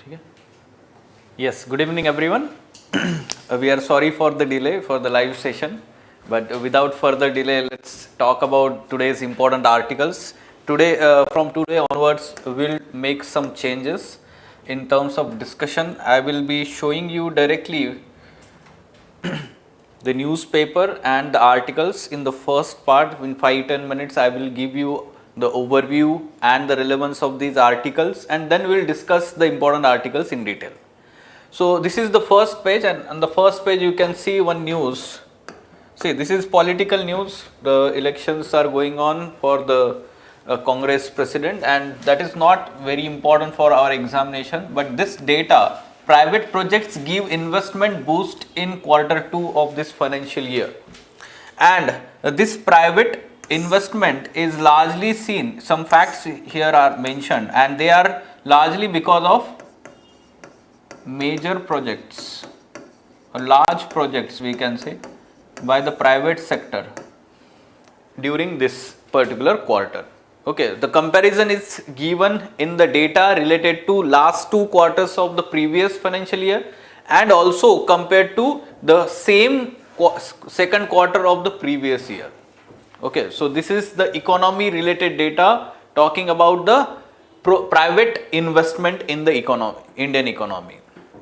ठीक है. Yes, good evening everyone. We are sorry for the delay for the live session, but without further delay, let's talk about today's important articles. Today, from today onwards, we'll make some changes in terms of discussion. I will be showing you directly the newspaper and the articles in the first part. In 5-10 minutes, I will give you the overview and the relevance of these articles, and then we'll discuss the important articles in detail. So this is the first page, and on the first page you can see one news. See, this is political news. The elections are going on for the Congress president, and that is not very important for our examination, but this data, private projects give investment boost in Q2 of this financial year, and this private investment is largely seen, some facts here are mentioned, and they are largely because of major projects or large projects, we can say, by the private sector during this particular quarter. Okay, the comparison is given in the data related to last 2 quarters of the previous financial year, and also compared to the same second quarter of the previous year. Okay, so this is the economy related data talking about the private investment in the economy, Indian economy.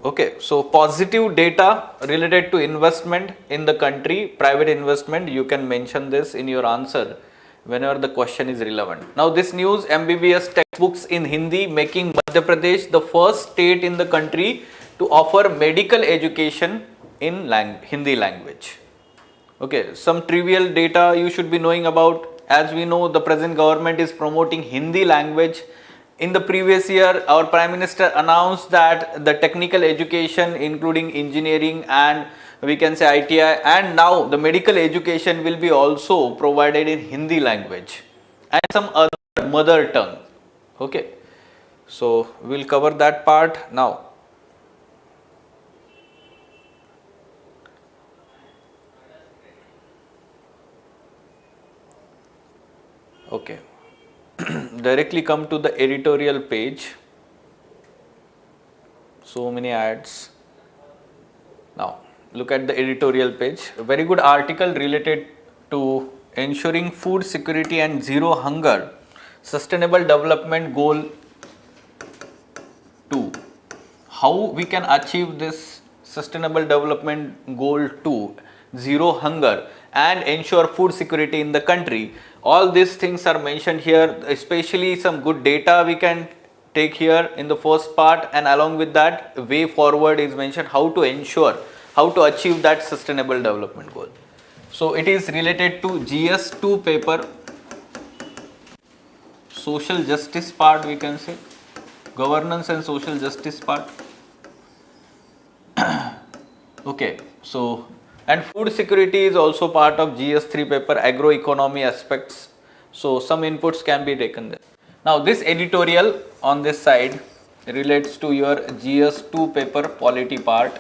Okay, so positive data related to investment in the country, private investment, you can mention this in your answer whenever the question is relevant. Now this news, MBBS textbooks in Hindi making Madhya Pradesh the first state in the country to offer medical education in Hindi language. Okay, some trivial data you should be knowing about. As we know, the present government is promoting Hindi language. In the previous year, our Prime Minister announced that the technical education, including engineering and we can say ITI, and now the medical education will be also provided in Hindi language and some other mother tongue. Okay, so we'll cover that part now. Okay. Directly come to the editorial page. So many ads. Now look at the editorial page. A very good article related to ensuring food security and zero hunger, sustainable development goal 2. How we can achieve this sustainable development goal 2, zero hunger, and ensure food security in the country. All these things are mentioned here, especially some good data we can take here in the first part, and along with that, way forward is mentioned how to ensure, how to achieve that sustainable development goal. So it is related to GS2 paper, social justice part, we can say, governance and social justice part. Okay, so and food security is also part of GS3 paper, agroeconomy aspects. So some inputs can be taken there. Now this editorial on this side relates to your GS2 paper polity part.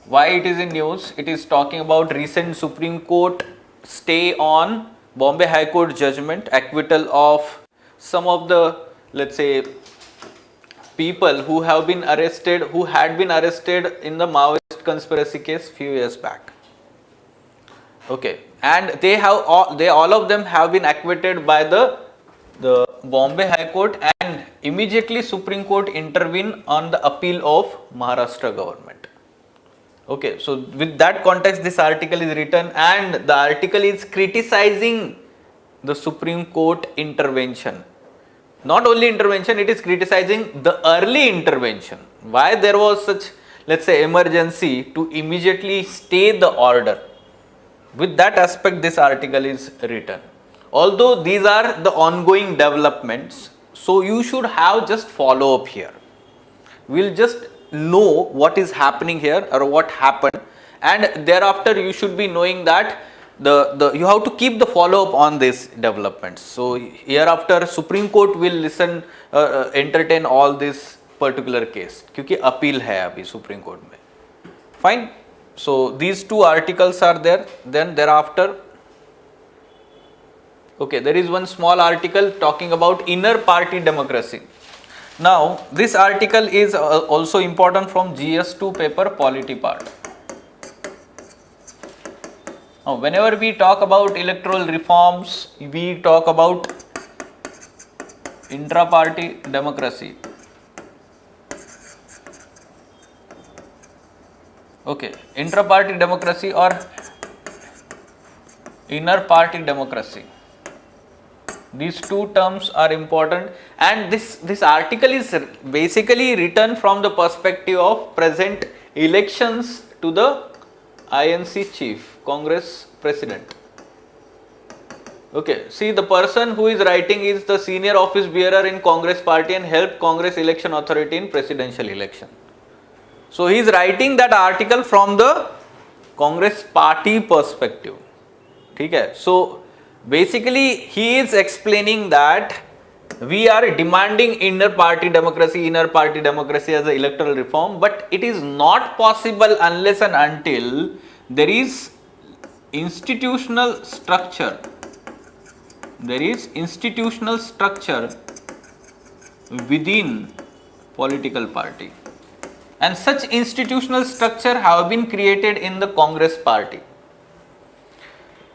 Why it is in news? It is talking about recent Supreme Court stay on Bombay High Court judgment, acquittal of some of the, let's say, people who have been arrested, who had been arrested in the Maoist conspiracy case few years back. Okay, and all of them have been acquitted by the Bombay High Court, and immediately Supreme Court intervened on the appeal of Maharashtra government. Okay, so with that context this article is written, and the article is criticizing the Supreme Court intervention. Not only intervention, it is criticizing the early intervention. Why there was such, let's say, emergency to immediately stay the order. With that aspect this article is written. Although these are the ongoing developments, so you should have just follow up here. We'll just know what is happening here or what happened, and thereafter you should be knowing that you have to keep the follow up on these developments. So hereafter Supreme Court will listen, entertain all this particular case, क्योंकि appeal है अभी Supreme Court में. Fine. So these two articles are there. Then thereafter, okay, there is one small article talking about inner party democracy. Now this article is also important from GS2 paper polity part. Now whenever we talk about electoral reforms, we talk about intra-party democracy. Okay, intra-party democracy or inner party democracy. These two terms are important, and this article is basically written from the perspective of present elections to the INC chief, Congress president. Okay, see, the person who is writing is the senior office bearer in Congress party and helped Congress election authority in presidential election. So he is writing that article from the Congress party perspective. Okay, so basically he is explaining that we are demanding inner party democracy as an electoral reform, but it is not possible unless and until there is institutional structure. There is institutional structure within political party, and such institutional structure have been created in the Congress party.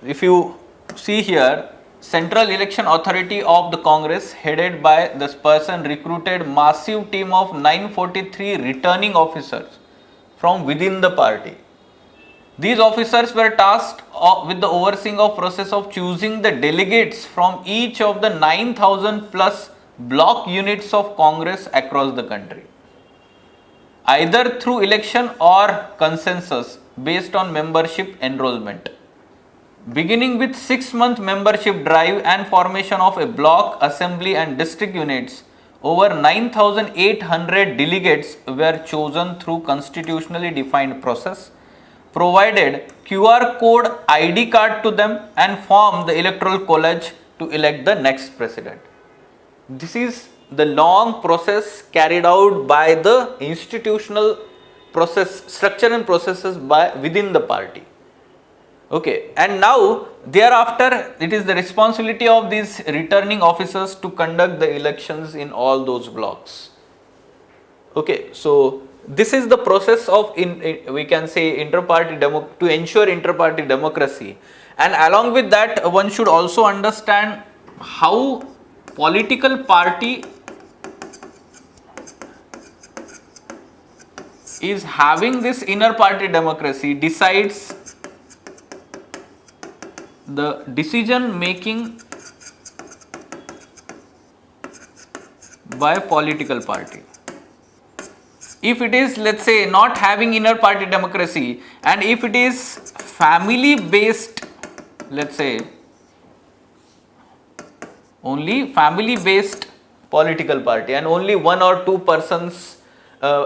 If you see here, Central Election Authority of the Congress headed by this person recruited massive team of 943 returning officers from within the party. These officers were tasked with the overseeing of process of choosing the delegates from each of the 9,000 plus block units of Congress across the country, either through election or consensus based on membership enrollment. Beginning with 6-month membership drive and formation of a block, assembly and district units, over 9,800 delegates were chosen through constitutionally defined process, provided QR code ID card to them, and formed the electoral college to elect the next president. This is the long process carried out by the institutional process, structure and processes within the party. Okay, and now thereafter it is the responsibility of these returning officers to conduct the elections in all those blocks. Okay, so this is the process of we can say inter-party to ensure inter-party democracy, and along with that one should also understand how political party is having this inner party democracy decides the decision making by political party. If it is, let's say, not having inner party democracy, and if it is family based, let's say only family based political party, and only one or two persons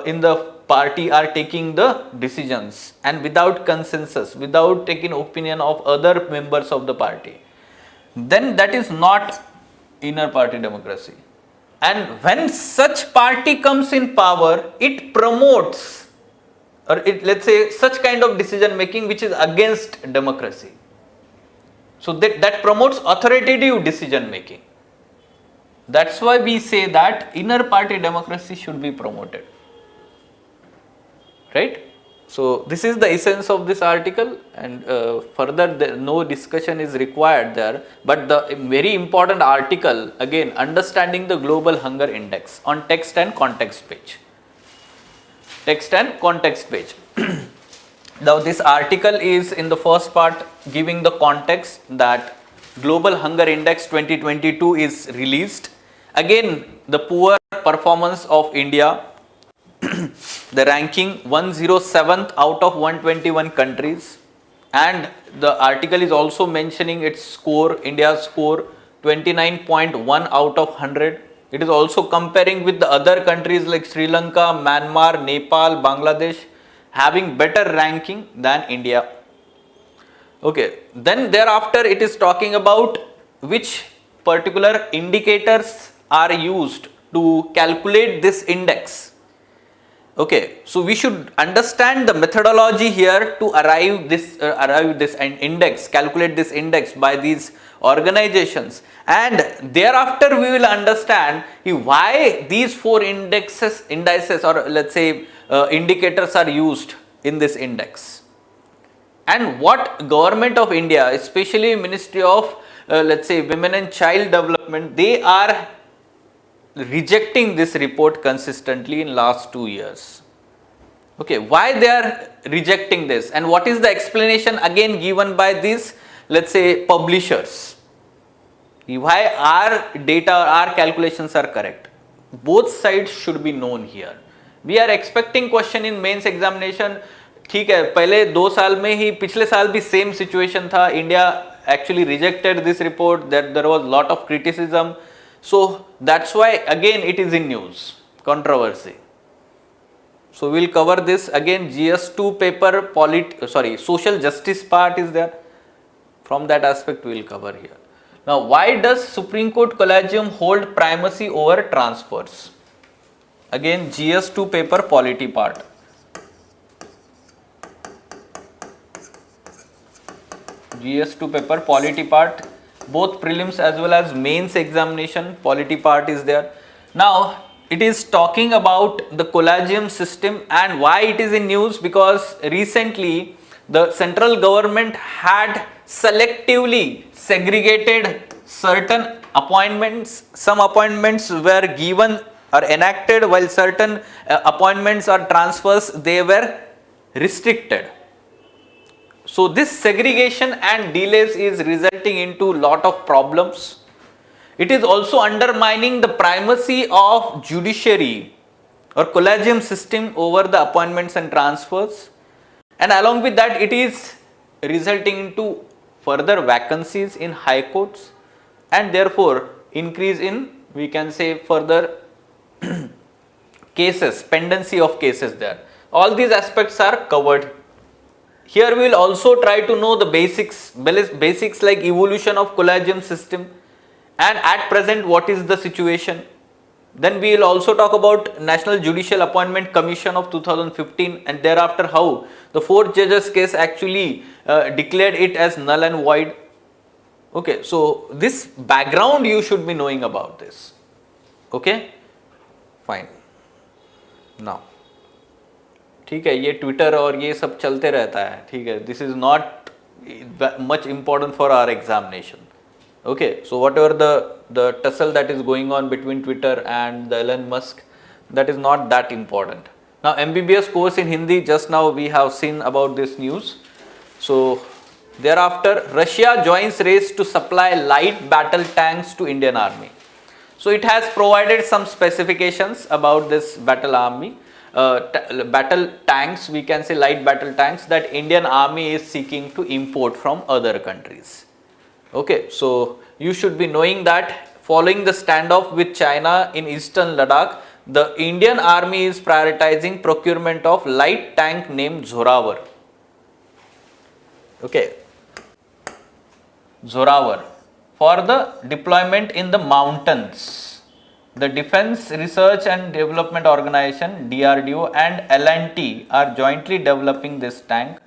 in the party are taking the decisions, and without consensus, without taking opinion of other members of the party, then that is not inner party democracy. And when such party comes in power, it promotes, or let's say, such kind of decision making which is against democracy. So that promotes authoritative decision making. That's why we say that inner party democracy should be promoted. Right? So this is the essence of this article, and further no discussion is required there, but the very important article, again, understanding the global hunger index, on text and context page. Text and context page. Now this article is in the first part giving the context that global hunger index 2022 is released. Again, the poor performance of India. The ranking 107th out of 121 countries, and the article is also mentioning its score, India's score 29.1 out of 100. It is also comparing with the other countries like Sri Lanka, Myanmar, Nepal, Bangladesh having better ranking than India. Okay, then thereafter it is talking about which particular indicators are used to calculate this index. Okay, so we should understand the methodology here to arrive this index, calculate this index by these organizations, and thereafter we will understand why these four indices or let's say indicators are used in this index, and what government of India, especially Ministry of let's say Women and Child Development, they are rejecting this report consistently in last 2 years. Okay, why they are rejecting this, and what is the explanation again given by these, let's say, publishers, why our data, our calculations are correct? Both sides should be known here. We are expecting question in mains examination. ठीक है, पहले 2 साल में ही, पिछले साल भी same situation था. India actually rejected this report, that there was lot of criticism. So that's why again it is in news, controversy. So we'll cover this again. GS2 paper social justice part is there. From that aspect we will cover here. Now, why does Supreme Court Collegium hold primacy over transfers? Again, GS2 paper polity part. GS2 paper polity part, both prelims as well as mains examination, polity part is there. Now it is talking about the collegium system, and why it is in news, because recently the central government had selectively segregated certain appointments. Some appointments were given or enacted, while certain appointments or transfers, they were restricted. So this segregation and delays is resulting into lot of problems. It is also undermining the primacy of judiciary or collegium system over the appointments and transfers, and along with that it is resulting into further vacancies in high courts, and therefore increase in, we can say, further cases, pendency of cases there. All these aspects are covered. Here we will also try to know the basics like evolution of collegium system, and at present what is the situation. Then we will also talk about National Judicial Appointment Commission of 2015, and thereafter how the 4 judges case actually declared it as null and void. Okay, so this background you should be knowing about this. Okay, fine. Now ठीक है, ये Twitter और ये सब चलते रहता है, ठीक है, this is not much important for our examination. Okay, so whatever the tussle that is going on between Twitter and the Elon Musk, that is not that important. Now MBBS course in Hindi, just now we have seen about this news. So thereafter, Russia joins race to supply light battle tanks to Indian Army. So it has provided some specifications about this battle army, battle tanks, we can say light battle tanks, that Indian Army is seeking to import from other countries. Okay, so you should be knowing that following the standoff with China in eastern Ladakh, the Indian Army is prioritizing procurement of light tank named Zorawar. Okay, Zorawar, for the deployment in the mountains. The Defense Research and Development Organization DRDO and L&T are jointly developing this tank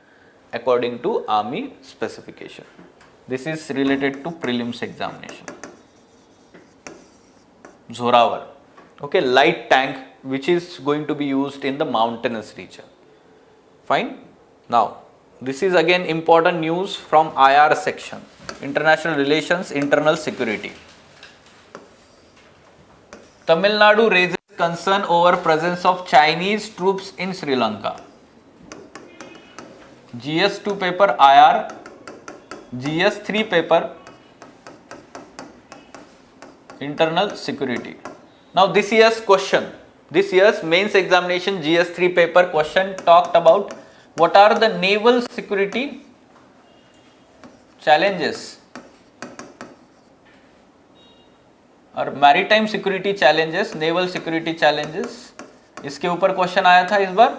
according to Army specification. This is related to prelims examination. Zorawar, okay, light tank which is going to be used in the mountainous region. Fine. Now this is again important news from IR section, International Relations, Internal Security. Tamil Nadu raises concern over presence of Chinese troops in Sri Lanka. GS2 paper IR, GS3 paper internal security. Now this year's question, this year's mains examination GS3 paper question talked about what are the naval security challenges और maritime security challenges, naval security challenges, इसके ऊपर question आया था इस बार,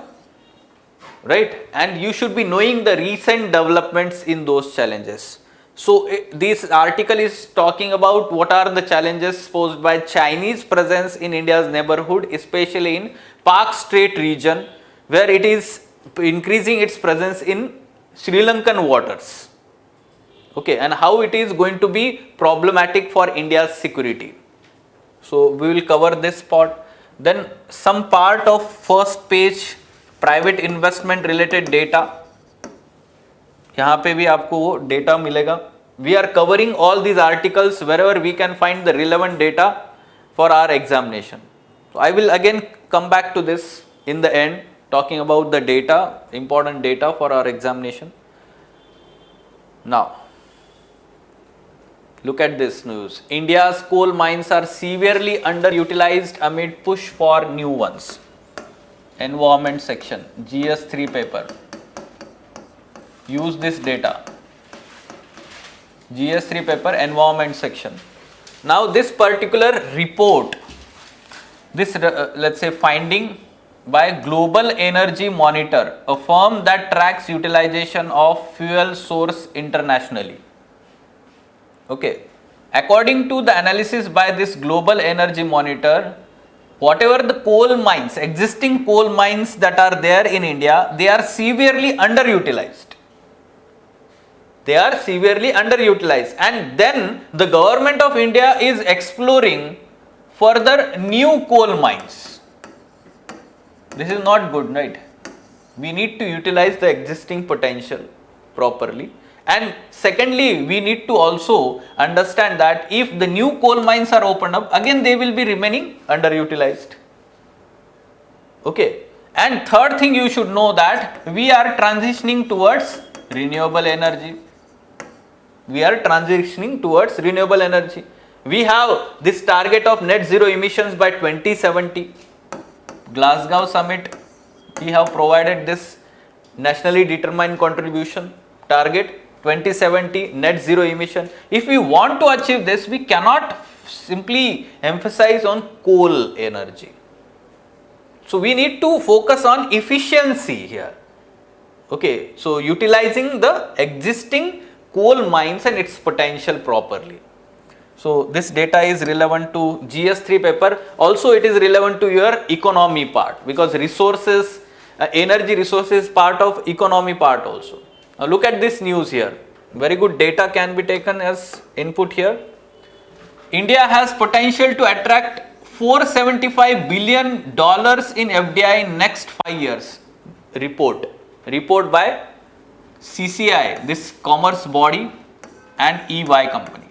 right, and you should be knowing the recent developments in those challenges. So this article is talking about what are the challenges posed by Chinese presence in India's neighborhood, especially in Pak Strait region, where it is increasing its presence in Sri Lankan waters. Okay, and how it is going to be problematic for India's security. So we will cover this part. Then some part of first page private investment related data. यहाँ पे भी आपको वो data मिलेगा. We are covering all these articles wherever we can find the relevant data for our examination. So I will again come back to this in the end, talking about the data, important data for our examination. Now, look at this news. India's coal mines are severely underutilized amid push for new ones. Environment section, GS3 paper. Use this data. GS3 paper, environment section. Now this particular report, this let's say finding by Global Energy Monitor, a firm that tracks utilization of fuel source internationally. Okay, according to the analysis by this Global Energy Monitor, whatever the coal mines, existing coal mines that are there in India, they are severely underutilized. They are severely underutilized, and then the government of India is exploring further new coal mines. This is not good, right? We need to utilize the existing potential properly. And secondly, we need to also understand that if the new coal mines are opened up, again they will be remaining underutilized. Okay. And third thing you should know that we are transitioning towards renewable energy. We are transitioning towards renewable energy. We have this target of net zero emissions by 2070. Glasgow summit, we have provided this nationally determined contribution target 2070 net zero emission. If we want to achieve this, we cannot simply emphasize on coal energy. So we need to focus on efficiency here. Okay, so utilizing the existing coal mines and its potential properly. So this data is relevant to GS3 paper. Also it is relevant to your economy part, because resources, energy resources part of economy part also. Now look at this news here. Very good data can be taken as input here. India has potential to attract $475 billion in FDI in next 5 years. Report by CCI, this commerce body, and EY company.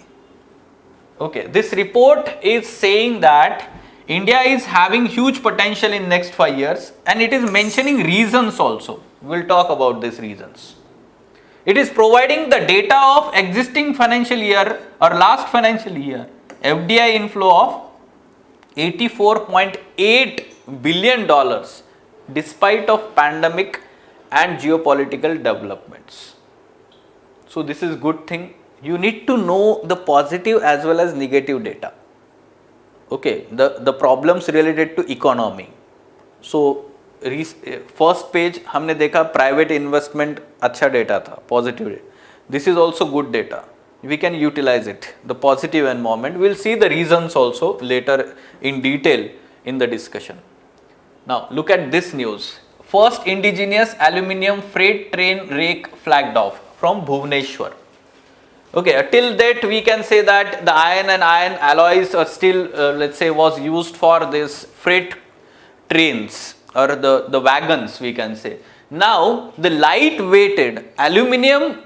Okay, this report is saying that India is having huge potential in next 5 years, and it is mentioning reasons also. We will talk about these reasons. It is providing the data of existing financial year or last financial year FDI inflow of $84.8 billion despite of pandemic and geopolitical developments. So this is good thing. You need to know the positive as well as negative data. Okay, the problems related to economy. So first page हमने देखा private investment अच्छा data था, positive data. This is also good data. We can utilize it. The positive environment. We'll see the reasons also later in detail in the discussion. Now look at this news. First indigenous aluminium freight train rake flagged off from Bhubaneswar. Okay, till that we can say that the iron and iron alloys are still let's say was used for this freight trains or the wagons, we can say. Now the light weighted aluminium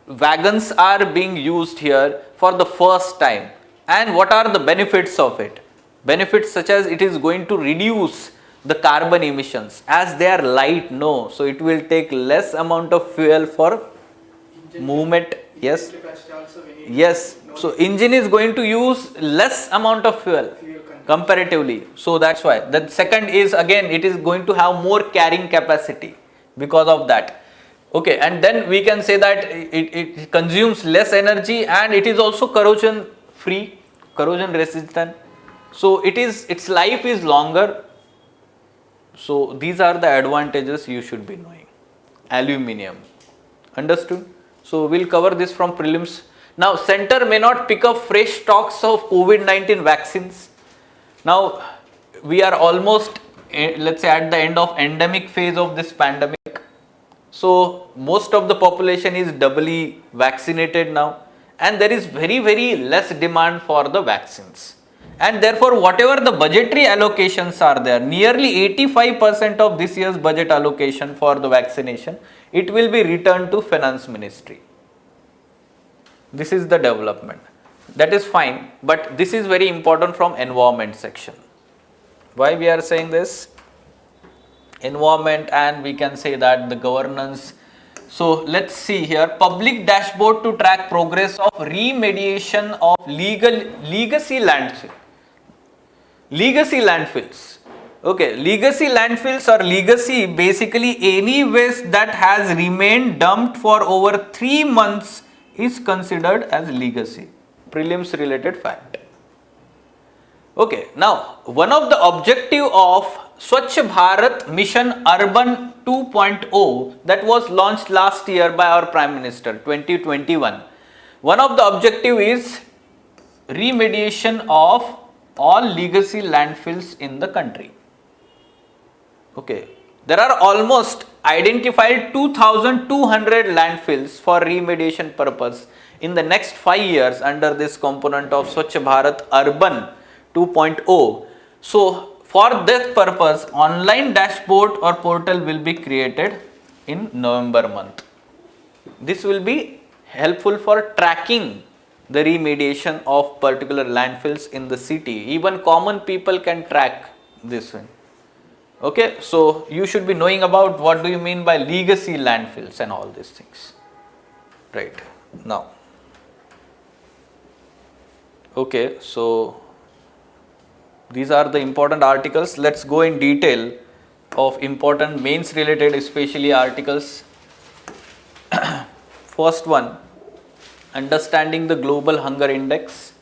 wagons are being used here for the first time. And what are the benefits of it? Benefits such as it is going to reduce the carbon emissions as they are light, no, so it will take less amount of fuel for movement. Yes, yes, so engine is going to use less amount of fuel comparatively, so that's why. The second is again it is going to have more carrying capacity because of that. Okay, and then we can say that it consumes less energy and it is also corrosion free, corrosion resistant, so its life is longer. So these are the advantages you should be knowing. Aluminium, understood? So we'll cover this from prelims. Now, center may not pick up fresh stocks of COVID-19 vaccines. Now, we are almost, let's say, at the end of endemic phase of this pandemic. So, most of the population is doubly vaccinated now, and there is very less demand for the vaccines. And therefore, whatever the budgetary allocations are there, nearly 85% of this year's budget allocation for the vaccination, it will be returned to Finance Ministry. This is the development. That is fine, but this is very important from environment section. Why we are saying this? Environment, and we can say that the governance. So let's see here, public dashboard to track progress of remediation of legacy landfills. Legacy landfills. Okay, legacy landfills or legacy, basically any waste that has remained dumped for over 3 months is considered as legacy. Prelims related fact. Okay, now one of the objective of Swachh Bharat Mission Urban 2.0 that was launched last year by our Prime Minister 2021. One of the objective is remediation of all legacy landfills in the country. Okay, there are almost identified 2,200 landfills for remediation purpose in the next 5 years under this component of Swachh Bharat Urban 2.0. So, for that purpose, online dashboard or portal will be created in November month. This will be helpful for tracking the remediation of particular landfills in the city. Even common people can track this one. Okay, so you should be knowing about what do you mean by legacy landfills and all these things. Right, now. Okay, so these are the important articles. Let's go in detail of important mains related especially articles. First one, understanding the global hunger index.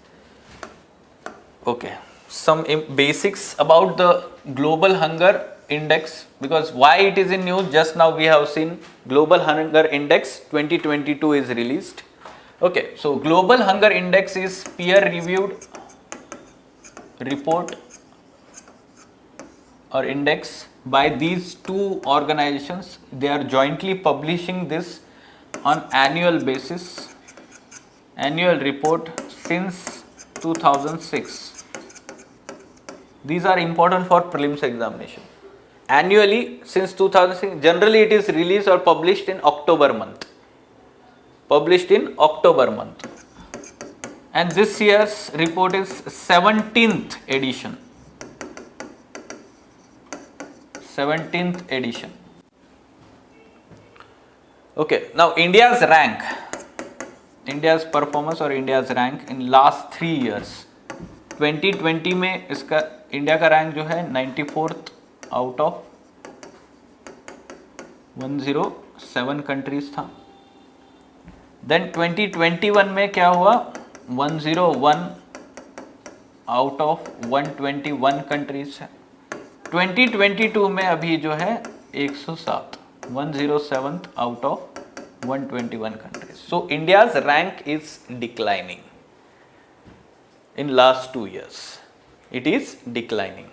Okay, some basics about the global hunger index, because why it is in news, just now we have seen global hunger index 2022 is released. Okay, so global hunger index is peer reviewed report or index by these two organizations. They are jointly publishing this on annual basis, annual report since 2006. These are important for prelims examination. Annually since 2006, generally it is released or published in October month. Published in October month. And this year's report is 17th edition. 17th edition. Okay, now India's rank, India's performance or India's rank in last 3 years. 2020 में इसका India का rank जो है 94th out of 107 countries था. Then 2021 में क्या हुआ, 101 out of 121 countries है. 2022 में अभी जो है 107, 107th out of 121 countries. So India's rank is declining. In last 2 years, it is declining.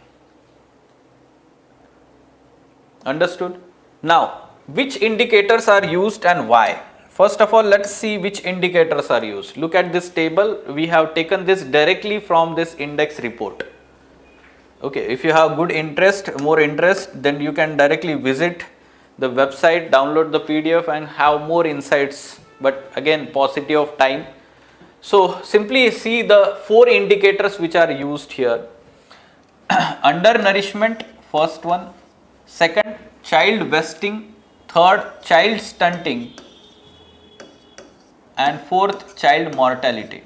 Understood? Now, which indicators are used and why? First of all, let's see which indicators are used. Look at this table. We have taken this directly from this index report. Okay, if you have good interest, more interest, then you can directly visit the website, download the PDF and have more insights, but again paucity of time. So simply see the 4 indicators which are used here. Undernourishment, first one. Second, child wasting. Third, child stunting. And fourth, child mortality.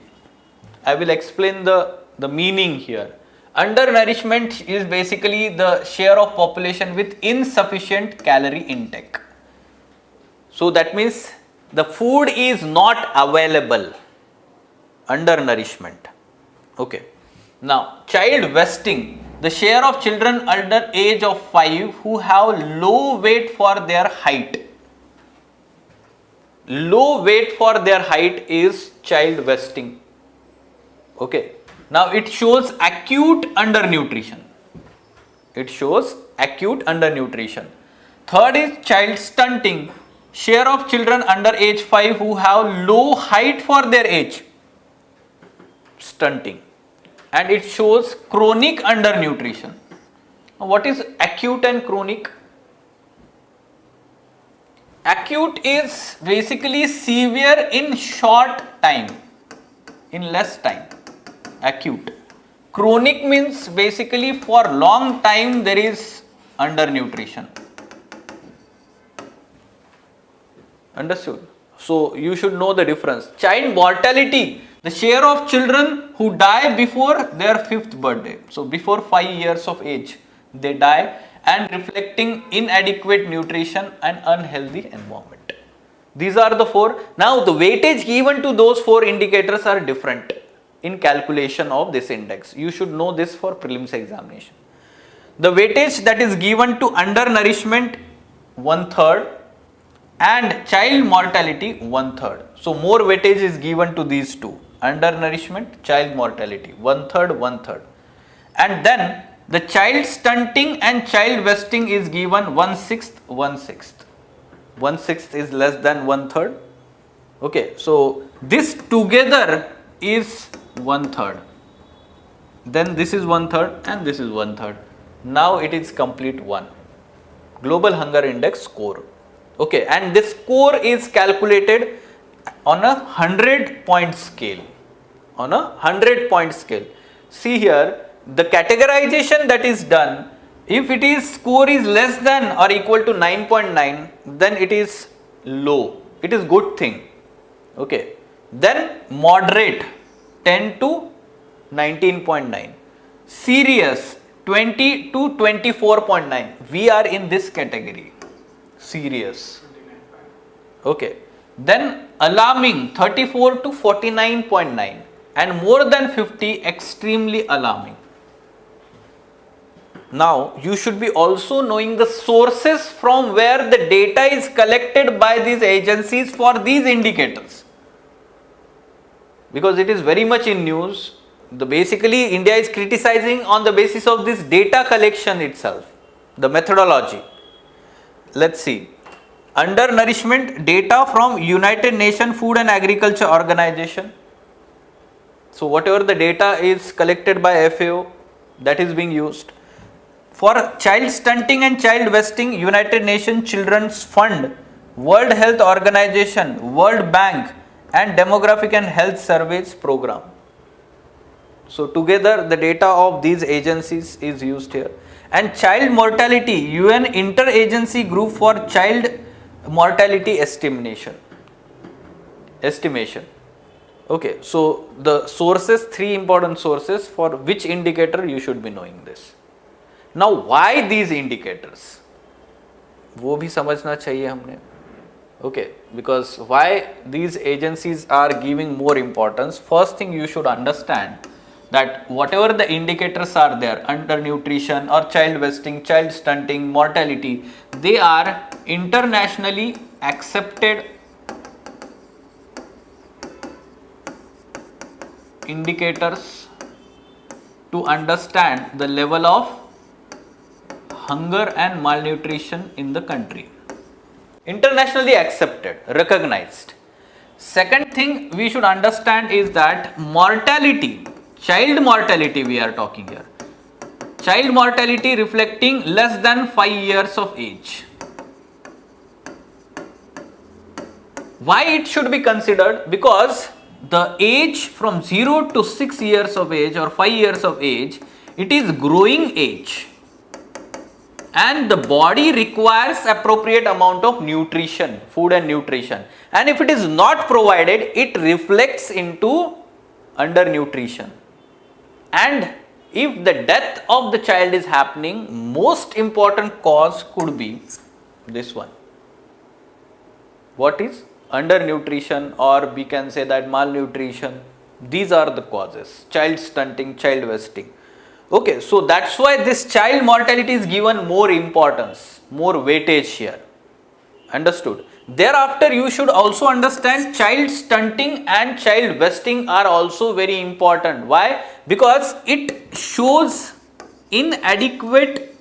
I will explain the meaning here. Undernourishment is basically the share of population with insufficient calorie intake. So that means the food is not available. Undernourishment. Okay. Now, child wasting, the share of children under age of 5 who have low weight for their height. low weight for their height is child wasting. Okay. Now it shows acute undernutrition. It shows acute undernutrition. Third is child stunting. Share of children under age 5 who have low height for their age. Stunting. And it shows chronic undernutrition. What is acute and chronic? Acute is basically severe in short time, in less time. Acute. Chronic means basically for long time there is undernutrition. Understood? So you should know the difference. Child mortality, the share of children who die before their 5th birthday, so before 5 years of age, they die, and reflecting inadequate nutrition and unhealthy environment. These are the 4. Now the weightage given to those 4 indicators are different in calculation of this index. You should know this for prelims examination. The weightage that is given to undernourishment 1/3 and child mortality 1/3. So more weightage is given to these two, undernourishment, child mortality 1/3, 1/3. And then the child stunting and child wasting is given 1/6, 1/6. 1/6 is less than 1/3. Okay, so this together is 1/3. Then this is 1/3 and this is 1/3. Now it is complete 1. Global Hunger Index score. Okay, and this score is calculated on a 100-point scale. On a 100-point scale. See here, the categorization that is done, if it is score is less than or equal to 9.9, then it is low. It is good thing. Okay. Then moderate 10 to 19.9. Serious 20 to 24.9. We are in this category. Serious. Okay. Then alarming 34 to 49.9 and more than 50 extremely alarming. Now you should be also knowing the sources from where the data is collected by these agencies for these indicators, because it is very much in news. Basically India is criticizing on the basis of this data collection itself, the methodology. Let's see. Undernourishment data from United Nations Food and Agriculture Organization. So whatever the data is collected by FAO, that is being used. For child stunting and child wasting, United Nations Children's Fund, World Health Organization, World Bank and Demographic and Health Surveys Program. So together the data of these agencies is used here. And child mortality, UN Interagency Group for Child Mortality Estimation. Okay, so the sources, 3 important sources for which indicator you should be knowing this. Now why these indicators? वो भी समझना चाहिए हमने. Okay, because why these agencies are giving more importance? First thing you should understand that whatever the indicators are there, undernutrition or child wasting, child stunting, mortality, they are internationally accepted indicators to understand the level of hunger and malnutrition in the country. Internationally accepted, recognized. Second thing we should understand is that mortality, child mortality we are talking here. Child mortality reflecting less than 5 years of age. Why it should be considered? Because the age from 0 to 6 years of age or 5 years of age, it is growing age. And the body requires appropriate amount of nutrition, food and nutrition. And if it is not provided, it reflects into undernutrition. And if the death of the child is happening, most important cause could be this one. What is? Undernutrition, or we can say that malnutrition. These are the causes. Child stunting, child wasting. Okay, so that's why this child mortality is given more importance, more weightage here. Understood? Thereafter, you should also understand child stunting and child wasting are also very important. Why? Because it shows inadequate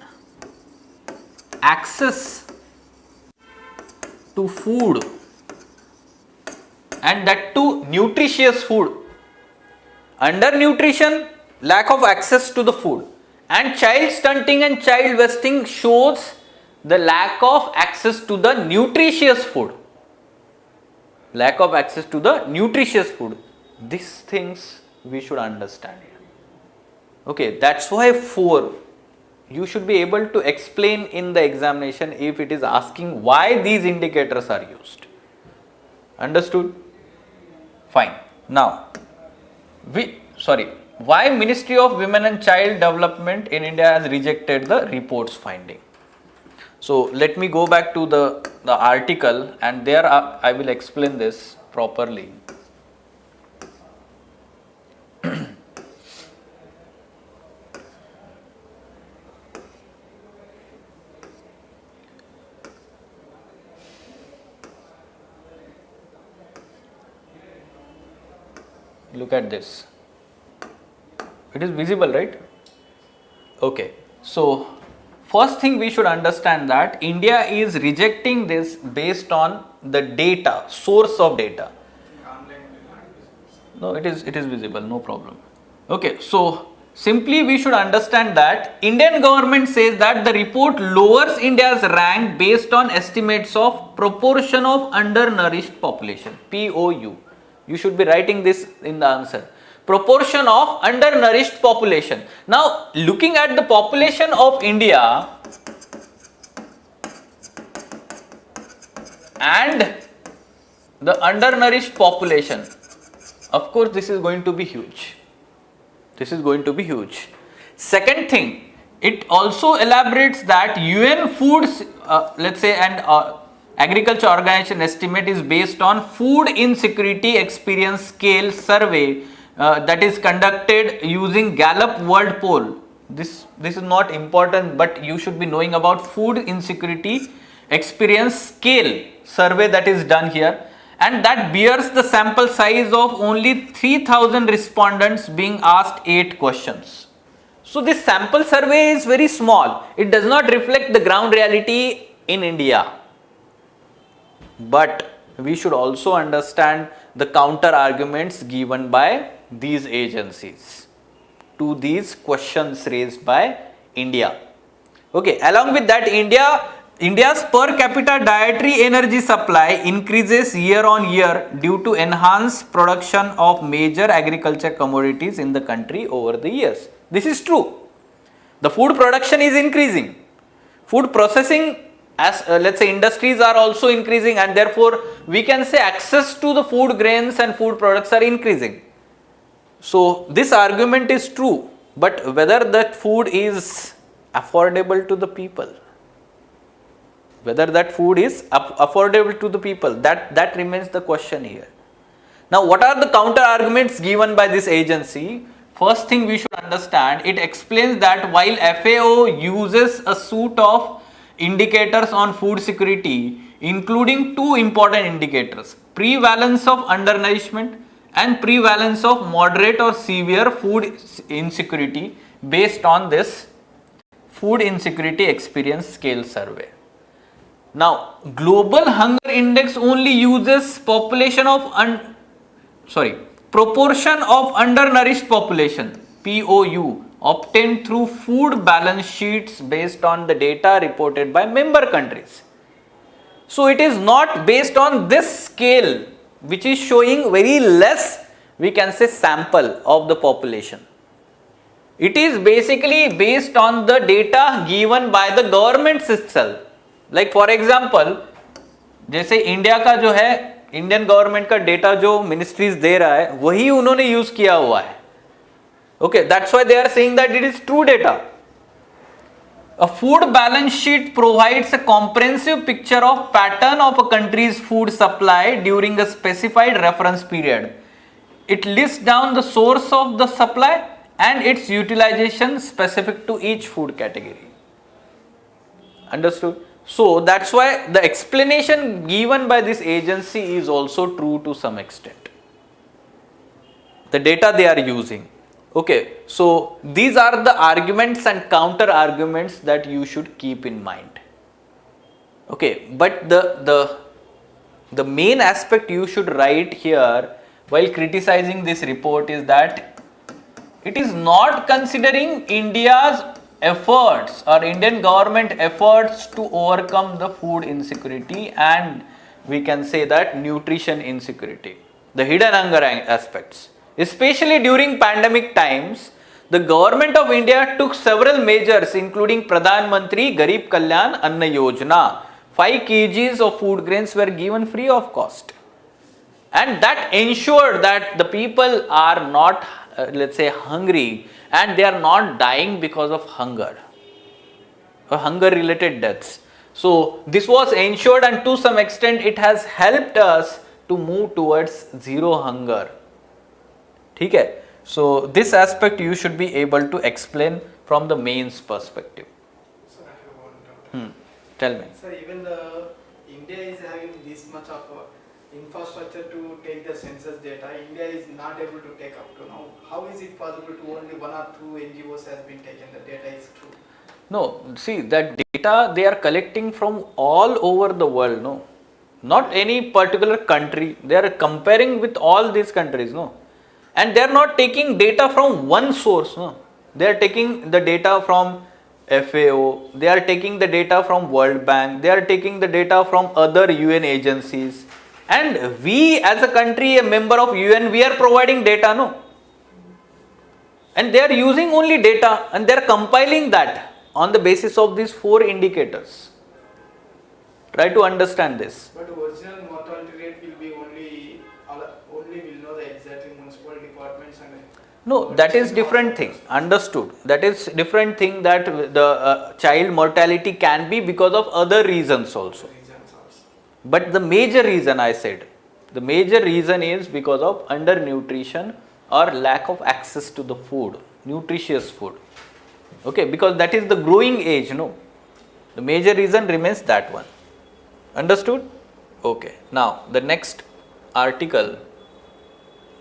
access to food, and that too nutritious food. Undernutrition, lack of access to the food, and child stunting and child wasting shows the lack of access to the nutritious food. Lack of access to the nutritious food. These things we should understand here. Okay, that's why 4. You should be able to explain in the examination if it is asking why these indicators are used. Understood? Fine. Now, why Ministry of Women and Child Development in India has rejected the report's finding. So let me go back to the article, and there I will explain this properly. Look at this. It is visible, right? Okay. So first thing we should understand that India is rejecting this based on the data, source of data. No, it is visible, no problem. Okay, so simply we should understand that Indian government says that the report lowers India's rank based on estimates of proportion of undernourished population, POU. You should be writing this in the answer. Proportion of undernourished population. Now, looking at the population of India and the undernourished population, of course, this is going to be huge. This is going to be huge. Second thing, it also elaborates that UN Foods, and Agriculture Organization estimate is based on food insecurity experience scale survey that is conducted using Gallup World Poll. This is not important, but you should be knowing about food insecurity experience scale survey that is done here, and that bears the sample size of only 3000 respondents being asked 8 questions. So this sample survey is very small. It does not reflect the ground reality in India. But we should also understand the counter arguments given by these agencies to these questions raised by India. Okay, along with that, India's per capita dietary energy supply increases year on year due to enhanced production of major agriculture commodities in the country over the years. This is true. The food production is increasing. Food processing, as let's say, industries are also increasing, and therefore we can say access to the food grains and food products are increasing. So this argument is true, but whether that food is affordable to the people, that remains the question here. Now, what are the counter arguments given by this agency? First thing we should understand, it explains that while FAO uses a suite of indicators on food security, including 2 important indicators, prevalence of undernourishment and prevalence of moderate or severe food insecurity, based on this food insecurity experience scale survey. Now, global hunger index only uses proportion of undernourished population, POU, obtained through food balance sheets based on the data reported by member countries. So it is not based on this scale, which is showing very less, we can say, sample of the population. It is basically based on the data given by the governments itself. Like for example, जैसे India का जो है, Indian government का data जो ministries दे रहा है, वही उन्होंने यूज किया हुआ है. Okay, that's why they are saying that it is true data. A food balance sheet provides a comprehensive picture of pattern of a country's food supply during a specified reference period. It lists down the source of the supply and its utilization specific to each food category. Understood? So that's why the explanation given by this agency is also true to some extent. The data they are using. Okay, so these are the arguments and counter arguments that you should keep in mind. Okay, but the main aspect you should write here while criticizing this report is that it is not considering India's efforts or Indian government efforts to overcome the food insecurity and we can say that nutrition insecurity, the hidden hunger aspects. Especially during pandemic times, the government of India took several measures including Pradhan Mantri Garib Kalyan Anna Yojana. 5 kgs of food grains were given free of cost. And that ensured that the people are not, let's say, hungry and they are not dying because of hunger or hunger related deaths. So this was ensured and to some extent it has helped us to move towards zero hunger. Okay? So this aspect you should be able to explain from the mains perspective. Sir, I have one doubt. Tell me. Sir, even the India is having this much of infrastructure to take the census data, India is not able to take up to now. How is it possible to only 1 or 2 NGOs has been taken, the data is true? No, see that data they are collecting from all over the world, no. Not any particular country, they are comparing with all these countries, no. And they are not taking data from one source, no. They are taking the data from FAO, they are taking the data from World Bank, they are taking the data from other UN agencies. And we as a country, a member of UN, we are providing data, no. And they are using only data and they are compiling that on the basis of these 4 indicators. Try to understand this. But original mortality rate will be only will know the exactly municipal departments and. No, that is different thing. Understood. That is different thing that the child mortality can be because of other reasons also. But the major reason I said, the major reason is because of undernutrition or lack of access to the food, nutritious food. Okay, because that is the growing age, no. The major reason remains that one. Understood? Okay. Now, the next article,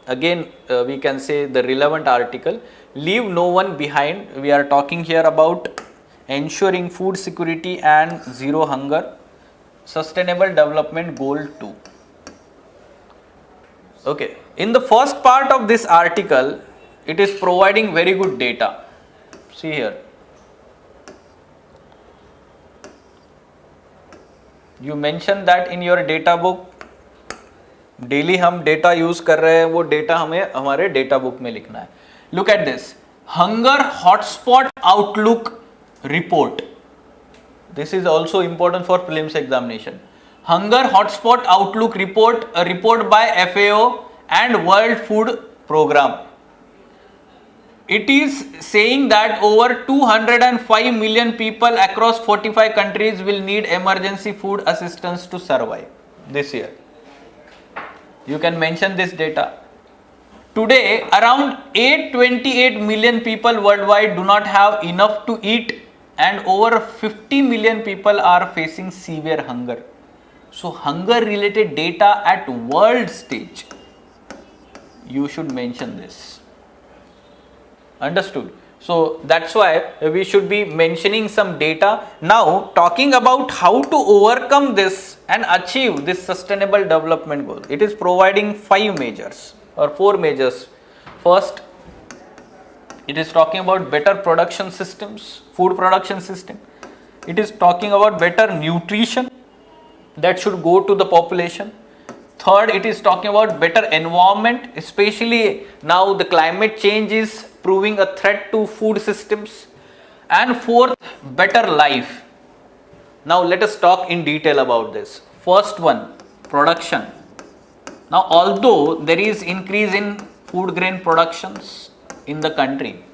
again we can say the relevant article, leave no one behind. We are talking here about ensuring food security and zero hunger, sustainable development goal 2. Okay, in the first part of this article, it is providing very good data. See here. You mentioned that in your data book, daily हम data use कर रहे हैं, वो data हमें हमारे data book में लिखना है. Look at this, hunger hotspot outlook report. This is also important for prelims examination. Hunger hotspot outlook report, a report by FAO and World Food Program. It is saying that over 205 million people across 45 countries will need emergency food assistance to survive this year. You can mention this data. Today, around 828 million people worldwide do not have enough to eat and over 50 million people are facing severe hunger. So, hunger related data at world stage, you should mention this. Understood? So, that's why we should be mentioning some data. Now, talking about how to overcome this and achieve this sustainable development goal. It is providing 5 measures or 4 measures. First, it is talking about better production systems, food production system. It is talking about better nutrition that should go to the population. Third, it is talking about better environment, especially now the climate change is proving a threat to food systems. And fourth, better life. Now let us talk in detail about this. First one, production. Now although there is increase in food grain productions in the country,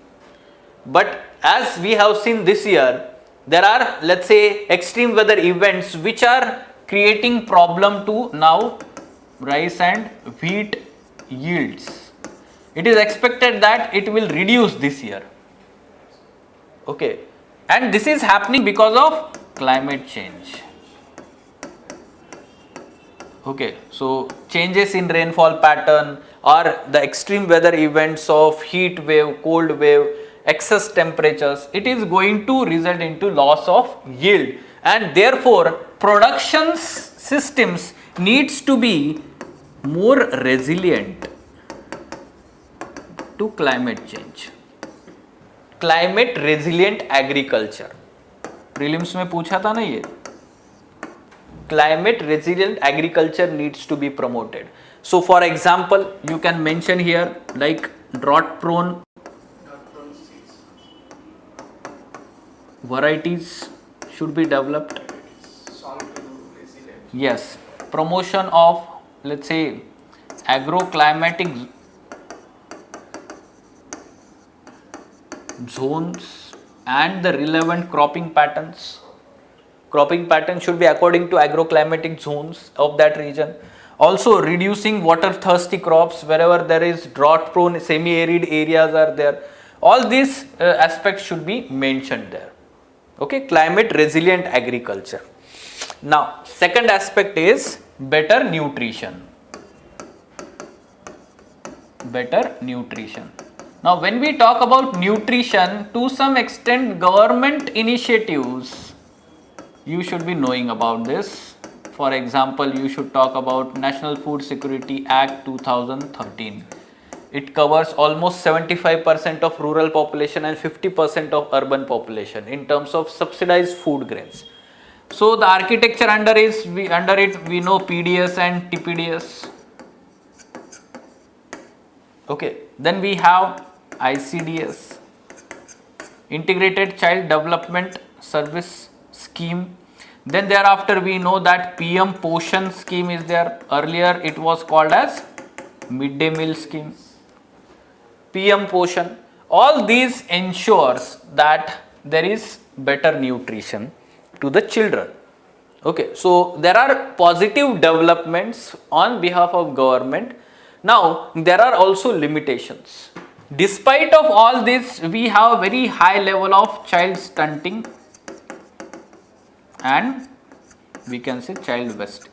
but as we have seen this year, there are, let's say, extreme weather events which are creating problem to now rice and wheat yields. It is expected that it will reduce this year. Okay, and this is happening because of climate change. Okay, so changes in rainfall pattern or the extreme weather events of heat wave, cold wave, excess temperatures, it is going to result into loss of yield, and therefore production systems needs to be more resilient to climate change. Climate resilient agriculture, prelims में पूछा था ना ये. Climate resilient agriculture needs to be promoted. So for example, you can mention here like drought prone varieties should be developed. Yes, promotion of, let's say, agroclimatic zones and the relevant cropping patterns. Cropping pattern should be according to agroclimatic zones of that region. Also reducing water thirsty crops wherever there is drought prone semi-arid areas are there. All these aspects should be mentioned there. Okay, climate resilient agriculture. Now second aspect is better nutrition. Better nutrition. Now when we talk about nutrition, to some extent government initiatives you should be knowing about this. For example, you should talk about National Food Security Act 2013. It covers almost 75% of rural population and 50% of urban population in terms of subsidized food grains. So the architecture under it we know PDS and TPDS. Okay, then we have ICDS, Integrated Child Development Service Scheme. Then thereafter we know that PM Poshan scheme is there. Earlier it was called as midday meal scheme. PM Poshan. All these ensures that there is better nutrition to the children. Okay, so there are positive developments on behalf of government. Now there are also limitations. Despite of all this, we have very high level of child stunting and we can say child wasting,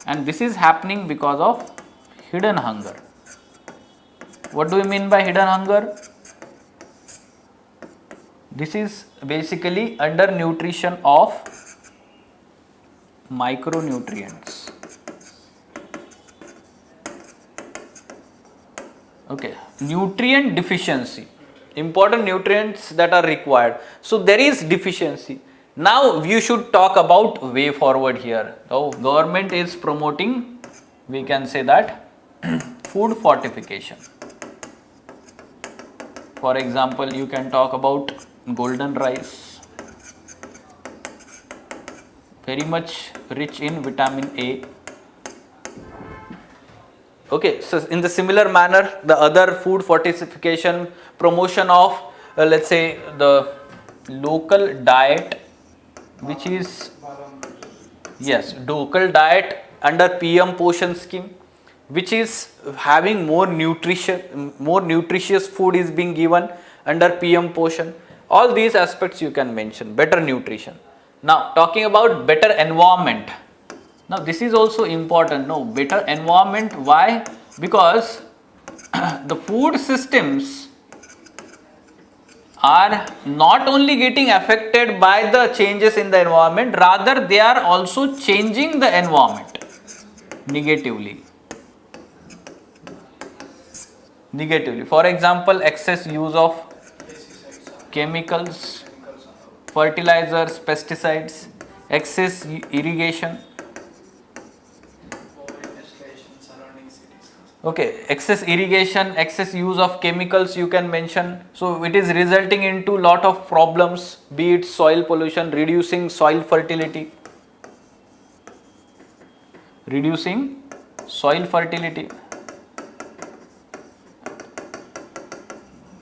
and this is happening because of hidden hunger. What do we mean by hidden hunger? This is basically undernutrition of micronutrients. Okay, nutrient deficiency, important nutrients that are required. So there is deficiency. Now you should talk about way forward here. So government is promoting, we can say that food fortification. For example, you can talk about golden rice, very much rich in vitamin A. Okay, so in the similar manner, the other food fortification, promotion of let's say the local diet, which is, yes, local diet under PM Poshan scheme, which is having more nutritious food is being given under PM Poshan. All these aspects you can mention, better nutrition. Now talking about better environment. Now this is also important. No, better environment. Why? Because the food systems are not only getting affected by the changes in the environment, rather they are also changing the environment negatively. For example, excess use of chemicals, fertilizers, pesticides, excess irrigation. Okay, excess irrigation, excess use of chemicals you can mention. So it is resulting into lot of problems, be it soil pollution, reducing soil fertility.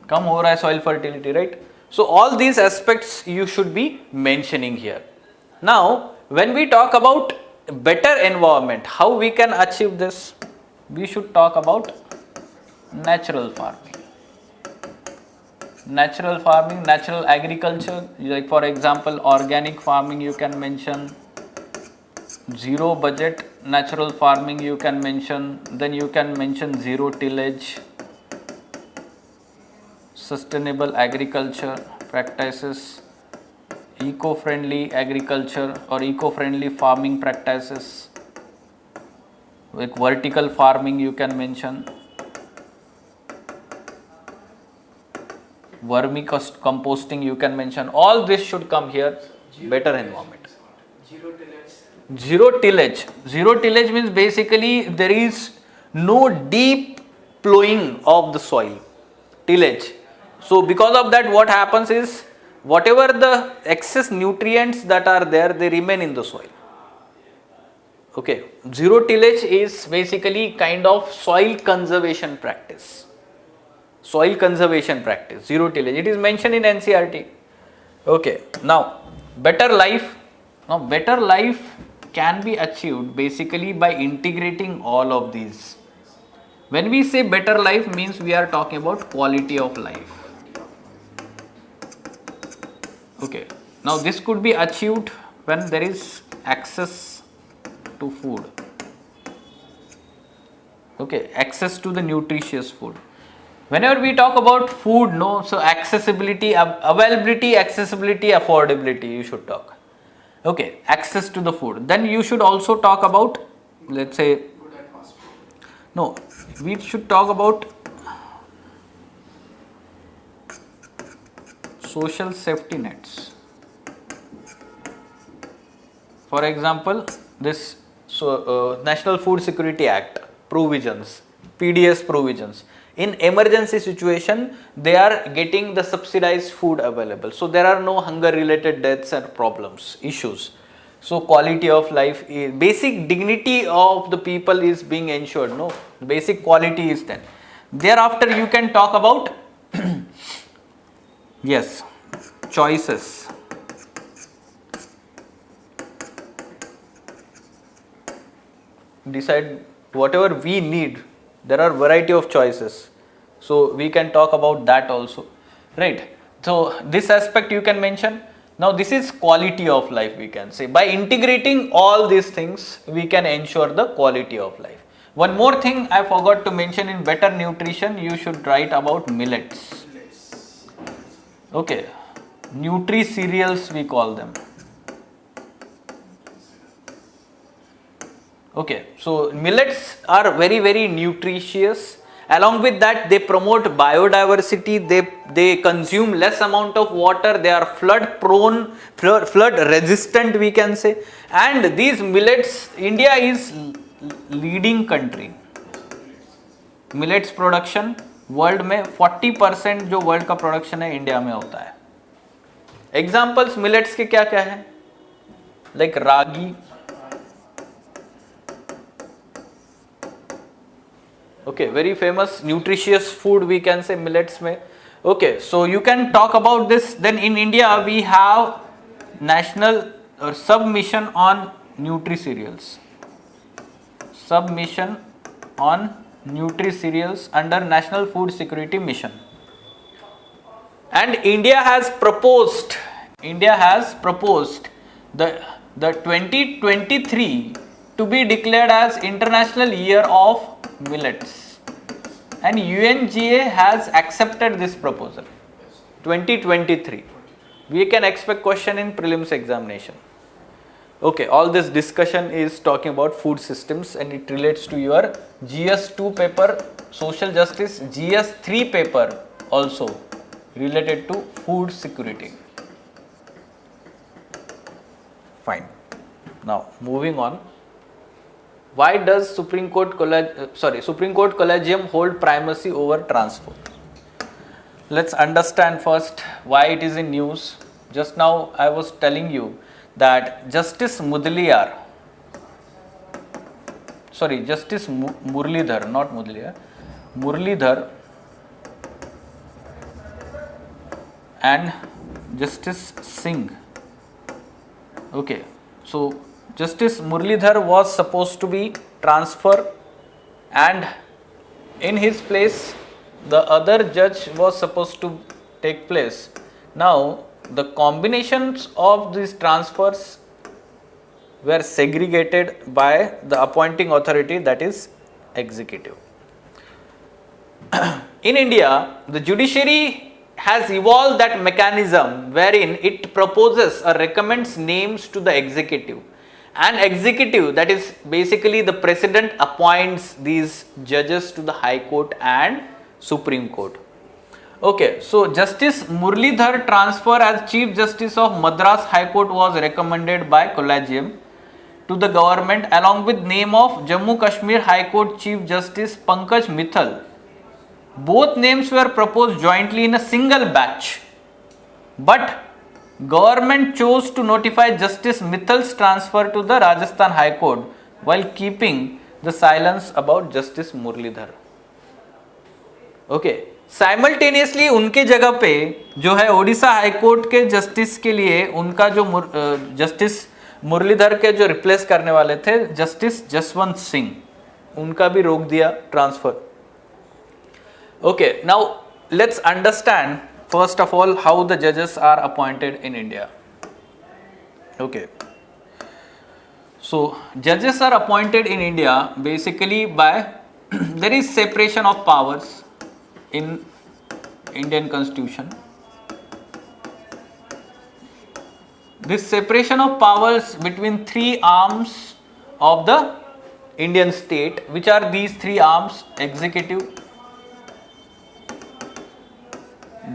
Come हो रहा है soil fertility, right? So all these aspects you should be mentioning here. Now when we talk about better environment, how we can achieve this? We should talk about natural farming. Natural farming, natural agriculture, like for example organic farming you can mention, zero budget natural farming you can mention, then you can mention zero tillage, sustainable agriculture practices, eco-friendly agriculture or eco-friendly farming practices, like vertical farming you can mention, vermicomposting you can mention. All this should come here. Better environment. Zero tillage. Zero tillage means basically there is no deep plowing of the soil. Tillage. So because of that, what happens is whatever the excess nutrients that are there, they remain in the soil. Okay. Zero tillage is basically kind of soil conservation practice. Soil conservation practice, zero tillage. It is mentioned in NCERT. Okay. Now, better life. Now, better life can be achieved basically by integrating all of these. When we say better life means we are talking about quality of life. Okay. Now, this could be achieved when there is access to food. Okay. Access to the nutritious food. Whenever we talk about food, no, so accessibility, availability, accessibility, affordability, you should talk. Okay, access to the food. Then you should also talk about, let's say, Good atmosphere. no, we should talk about social safety nets. For example, this National Food Security Act provisions, PDS provisions. In emergency situation, they are getting the subsidized food available. So there are no hunger related deaths and problems, issues. So quality of life, basic dignity of the people is being ensured. No, basic quality is then. Thereafter you can talk about yes, choices. Decide whatever we need. There are variety of choices, so we can talk about that also, right? So this aspect you can mention. Now this is quality of life, we can say. By integrating all these things, we can ensure the quality of life. One more thing I forgot to mention, in better nutrition you should write about millets. Okay, nutri cereals we call them. Okay, so millets are very nutritious. Along with that, they promote biodiversity. They consume less amount of water. They are flood prone, flood resistant, we can say. And these millets, India is leading country. Millets production world में 40% जो world का production है India में होता है. Examples millets के क्या क्या है? Like ragi. Okay, very famous nutritious food we can say millets mein. Okay, so you can talk about this. Then in India we have national submission on nutri cereals. Submission on nutri cereals under National Food Security Mission. And India has proposed the 2023 to be declared as International Year of Millets, and UNGA has accepted this proposal. 2023 we can expect question in prelims examination. Okay, all this discussion is talking about food systems and it relates to your GS2 paper social justice, GS3 paper also related to food security. Fine. Now moving on. Why does Supreme Court Collegium hold primacy over transfer? Let's understand first why it is in news. Just now I was telling you that Justice Muralidhar, Muralidhar and Justice Singh. Okay, so Justice Muralidhar was supposed to be transferred, and in his place the other judge was supposed to take place. Now the combinations of these transfers were segregated by the appointing authority, that is executive. In India, the judiciary has evolved that mechanism wherein it proposes or recommends names to the executive, and executive, that is basically the president, appoints these judges to the High Court and Supreme Court. Okay, so Justice Muralidhar transfer as Chief Justice of Madras High Court was recommended by Collegium to the government along with name of Jammu Kashmir High Court Chief Justice Pankaj Mithal. Both names were proposed jointly in a single batch, but government chose to notify Justice Mithal's transfer to the Rajasthan High Court while keeping the silence about Justice Muralidhar. Okay, simultaneously उनके जगह पे जो है Odisha high court के justice के लिए उनका जो जस्टिस मुरलीधर के जो रिप्लेस करने वाले थे जस्टिस जसवंत सिंह, उनका भी रोक दिया transfer. Okay, now let's understand first of all how the judges are appointed in India. Okay, so judges are appointed in India basically by there is separation of powers in Indian Constitution. This separation of powers between three arms of the Indian state, which are these three arms: executive,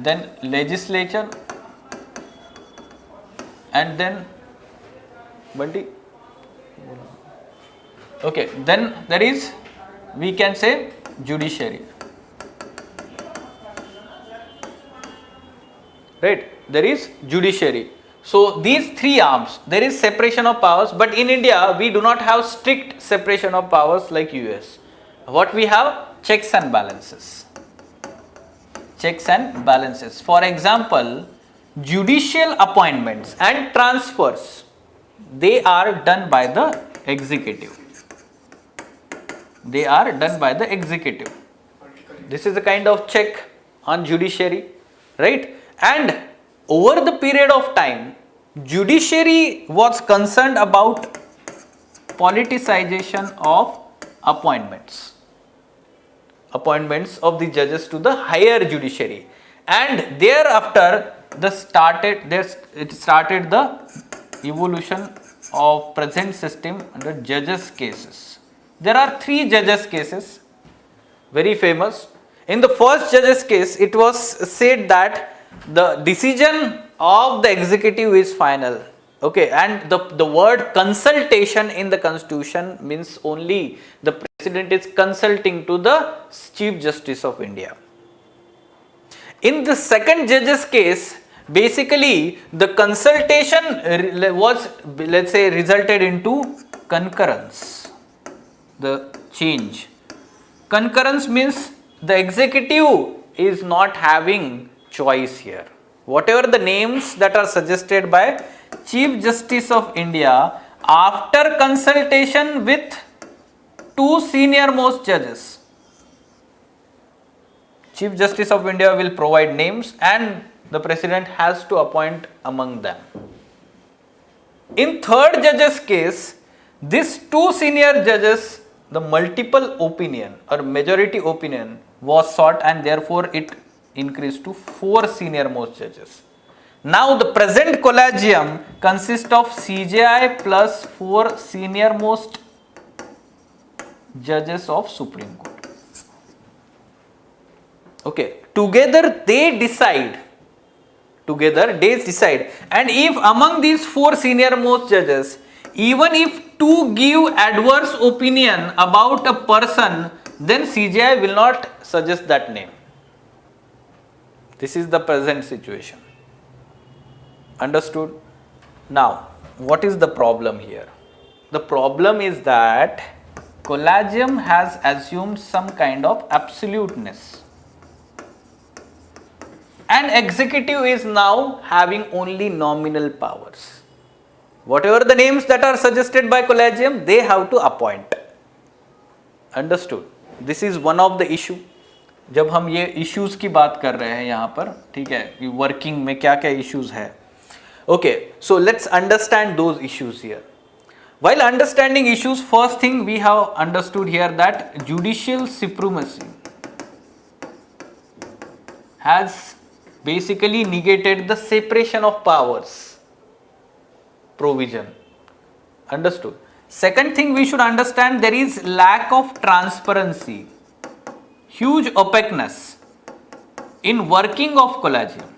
then legislature, and then Bunty. Okay, then there is, we can say, judiciary. Right, there is judiciary. So these three arms, there is separation of powers, but in India we do not have strict separation of powers like US. What we have? Checks and balances. Checks and balances. For example, judicial appointments and transfers, they are done by the executive. They are done by the executive. This is a kind of check on judiciary, right? And over the period of time, judiciary was concerned about politicization of appointments of the judges to the higher judiciary, and thereafter it started the evolution of present system under judges cases. There are three judges cases, very famous. In the first judges case, it was said that the decision of the executive is final. Okay, and the word consultation in the constitution means only the president is consulting to the Chief Justice of India. In the second judge's case, basically the consultation was, let's say, resulted into concurrence, the change. Concurrence means the executive is not having choice here. Whatever the names that are suggested by Chief Justice of India, after consultation with two senior most judges, Chief Justice of India will provide names and the President has to appoint among them. In third judge's case, these two senior judges, the multiple opinion or majority opinion was sought, and therefore it increased to 4 senior most judges. Now the present collegium consists of CJI plus 4 senior most judges of Supreme Court. Okay, together they decide, and if among these 4 senior most judges, even if 2 give adverse opinion about a person, then CJI will not suggest that name. This is the present situation. Understood? Now, what is the problem here? The problem is that collegium has assumed some kind of absoluteness, and executive is now having only nominal powers. Whatever the names that are suggested by collegium, they have to appoint. Understood? This is one of the issue. जब हम ये issues की बात कर रहे हैं यहाँ पर, ठीक है, कि वर्किंग में क्या क्या इश्यूज है. Okay, so let's understand those issues here. While understanding issues, first thing we have understood here that judicial supremacy has basically negated the separation of powers provision. Understood. Second thing we should understand, there is lack of transparency, huge opaqueness in working of collegium.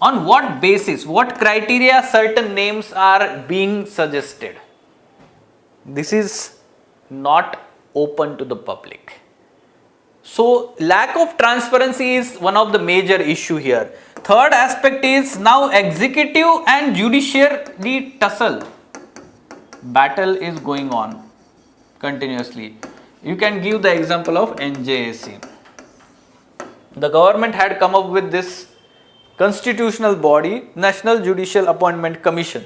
On what basis, what criteria certain names are being suggested? This is not open to the public. So lack of transparency is one of the major issue here. Third aspect is now executive and judiciary tussle. Battle is going on continuously. You can give the example of NJAC. The government had come up with this constitutional body, National Judicial Appointment Commission,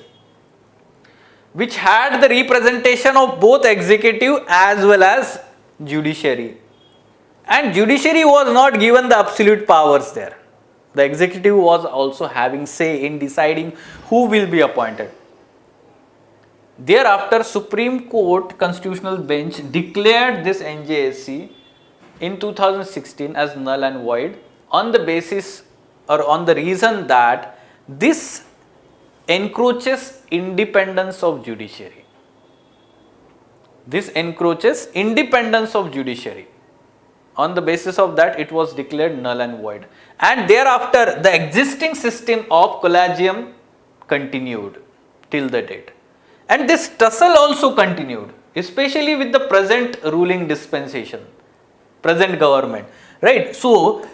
which had the representation of both executive as well as judiciary. And judiciary was not given the absolute powers there. The executive was also having say in deciding who will be appointed. Thereafter, Supreme Court Constitutional Bench declared this NJSC in 2016 as null and void on the basis or on the reason that this encroaches independence of judiciary. This encroaches independence of judiciary. On the basis of that, it was declared null and void. And thereafter, the existing system of collegium continued till the date. And this tussle also continued, especially with the present ruling dispensation, present government, right? So,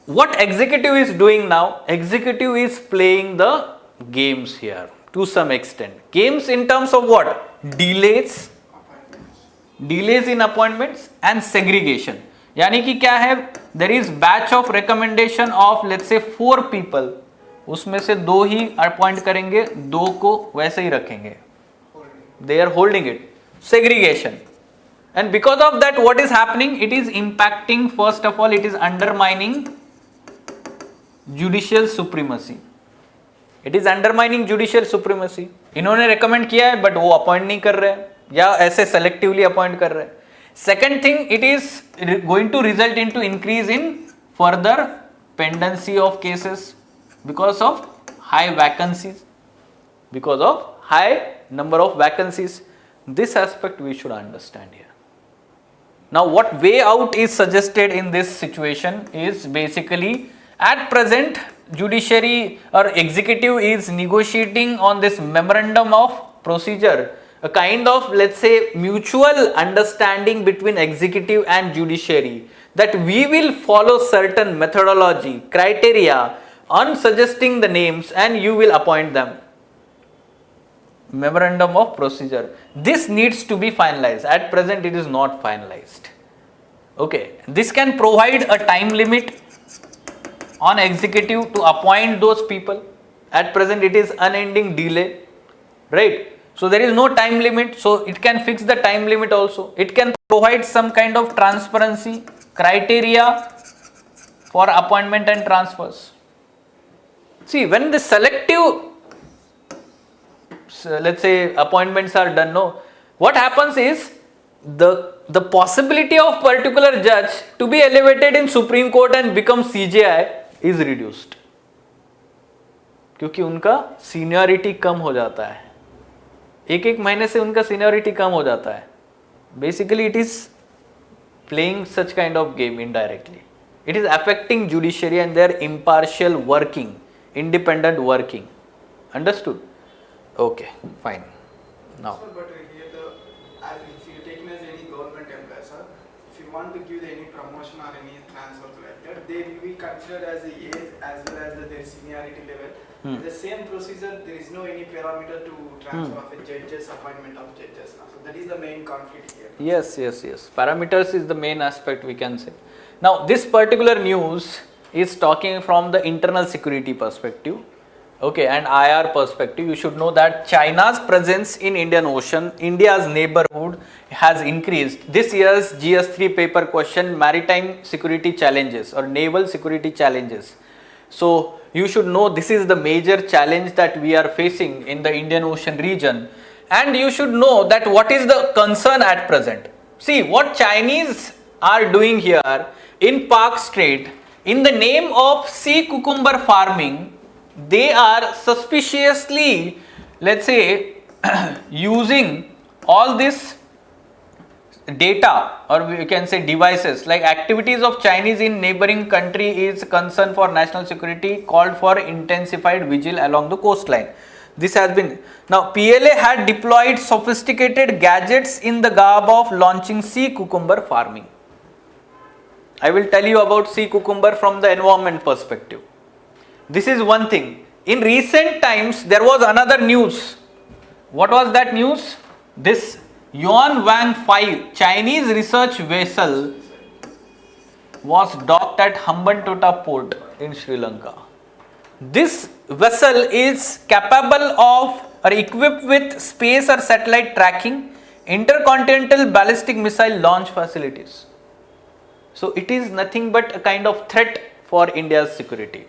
what executive is doing now? Executive is playing the games here to some extent. Games in terms of what? Delays in appointments and segregation. यानी कि क्या है? There is batch of recommendation of let's say 4 people. उसमें से 2 ही appoint करेंगे, 2 को वैसे ही रखेंगे. They are holding it. Segregation. And because of that, what is happening? It is impacting, first of all, it is undermining judicial supremacy. It is undermining judicial supremacy. इन्होंने recommend किया है but वो appoint नहीं कर रहे हैं या ऐसे सेलेक्टिवली अपॉइंट कर रहे हैं. Second thing, it is going to result into increase in further pendency of cases because of high vacancies, because of high number of vacancies. This aspect we should understand here. Now what way out is suggested in this situation is basically at present judiciary or executive is negotiating on this memorandum of procedure, a kind of let's say mutual understanding between executive and judiciary that we will follow certain methodology criteria on suggesting the names and you will appoint them. Memorandum of procedure. This needs to be finalized. At present it is not finalized. Okay, this can provide a time limit on executive to appoint those people. At present it is unending delay, right? So there is no time limit, so it can fix the time limit also. It can provide some kind of transparency criteria for appointment and transfers. See, when the selective let's say appointments are done, no, what happens is the possibility of particular judge to be elevated in Supreme Court and become CJI is reduced, क्योंकि उनका seniority कम हो जाता है. एक महीने से उनका seniority कम हो जाता है. Basically it is playing such kind of game indirectly. It is affecting judiciary and their impartial working, independent working. Understood? Okay, fine. Now. Sir, but here if you take as any government employee, sir, if you want to give any promotion or any transfer like that, they will be considered as the age as well as their seniority level. The same procedure, there is no any parameter to transfer of a judges, appointment of judges. So that is the main conflict here. Yes. Parameters is the main aspect we can say. Now, this particular news is talking from the internal security perspective. Okay, and IR perspective, you should know that China's presence in Indian Ocean, India's neighborhood has increased. This year's GS3 paper question, maritime security challenges or naval security challenges. So you should know this is the major challenge that we are facing in the Indian Ocean region, and you should know that what is the concern at present. See what Chinese are doing here in Park Strait in the name of sea cucumber farming. They are suspiciously, let's say, using all this data, or we can say devices, like activities of Chinese in neighboring country is concern for national security, called for intensified vigil along the coastline. This has been, now PLA had deployed sophisticated gadgets in the garb of launching sea cucumber farming. I will tell you about sea cucumber from the environment perspective. This is one thing. In recent times, there was another news. What was that news? This Yuan Wang 5 Chinese research vessel was docked at Hambantota port in Sri Lanka. This vessel is capable of or equipped with space or satellite tracking, intercontinental ballistic missile launch facilities. So it is nothing but a kind of threat for India's security.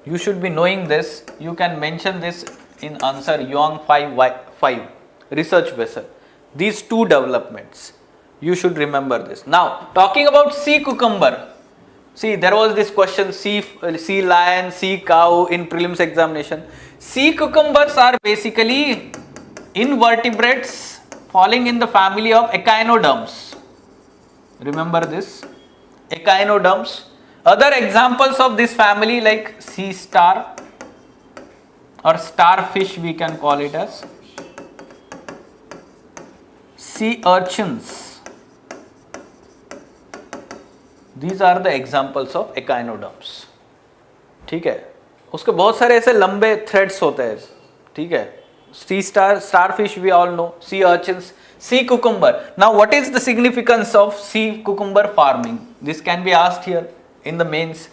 You should be knowing this. You can mention this in answer. Yuan 5 research vessel. These two developments, you should remember this. Now talking about sea cucumber. See, there was this question, sea lion, sea cow in prelims examination. Sea cucumbers are basically invertebrates falling in the family of echinoderms. Remember this, echinoderms. Other examples of this family like sea star or starfish, we can call it as, sea urchins. These are the examples of echinoderms. ठीक है, उसके बहुत सारे ऐसे लंबे threads होते हैं. ठीक है, sea star, starfish we all know, sea urchins, sea cucumber. Now what is the significance of sea cucumber farming? This can be asked here in the mains.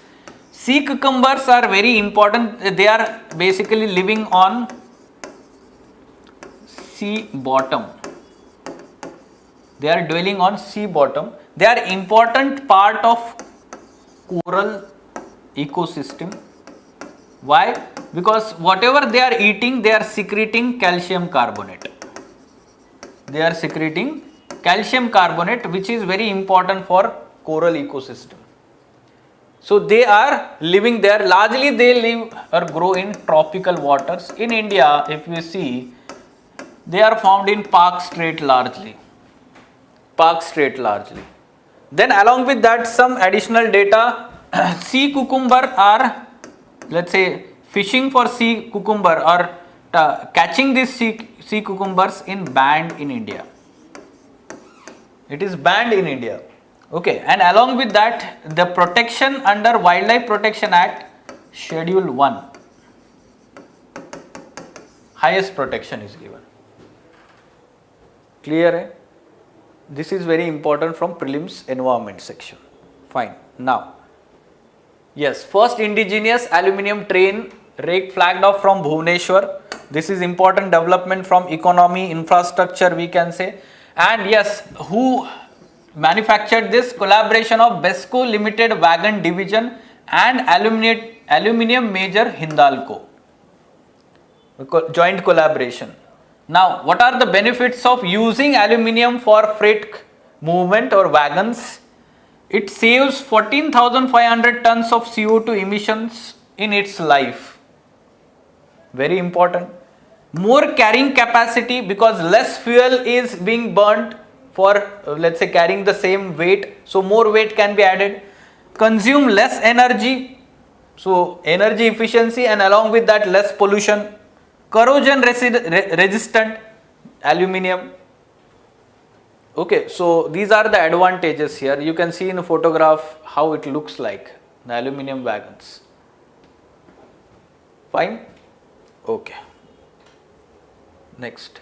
Sea cucumbers are very important. They are basically living on sea bottom. They are dwelling on sea bottom. They are important part of coral ecosystem. Why? Because whatever they are eating, they are secreting calcium carbonate. They are secreting calcium carbonate, which is very important for coral ecosystem. So they are living there. Largely they live or grow in tropical waters. In India, if we see, they are found in Park Strait largely. Park Strait largely. Then along with that, some additional data. Sea cucumber are, let's say, fishing for sea cucumber or catching these sea cucumbers in banned in India. It is banned in India. Okay, and along with that, the protection under Wildlife Protection Act, Schedule 1, highest protection is given. Clear? Hai? This is very important from prelims environment section. Fine. Now, yes, first indigenous aluminium train rake flagged off from Bhubaneswar. This is important development from economy, infrastructure, we can say. And yes, who manufactured this? Collaboration of Besco Limited Wagon Division and aluminium major Hindalco. Joint collaboration. Now, what are the benefits of using aluminium for freight movement or wagons? It saves 14,500 tons of CO2 emissions in its life. Very important. More carrying capacity because less fuel is being burnt for, let's say, carrying the same weight. So more weight can be added. Consume less energy. So energy efficiency, and along with that less pollution. Corrosion resistant aluminium. Okay, so these are the advantages here. You can see in a photograph how it looks like, the aluminium wagons. Fine? Okay. Next.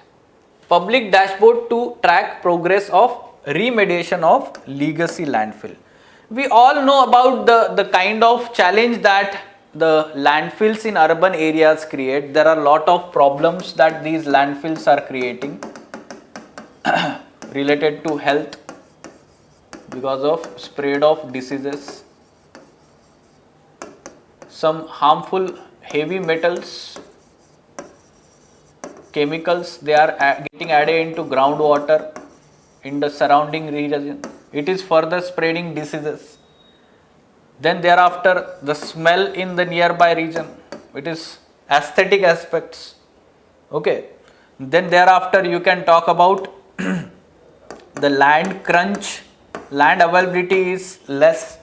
Public dashboard to track progress of remediation of legacy landfill. We all know about the kind of challenge that the landfills in urban areas create, there are a lot of problems that these landfills are creating related to health because of spread of diseases. Some harmful heavy metals, chemicals, they are getting added into groundwater in the surrounding region. It is further spreading diseases. Then thereafter, the smell in the nearby region, it is aesthetic aspects. Okay. Then thereafter, you can talk about the land crunch, land availability is less.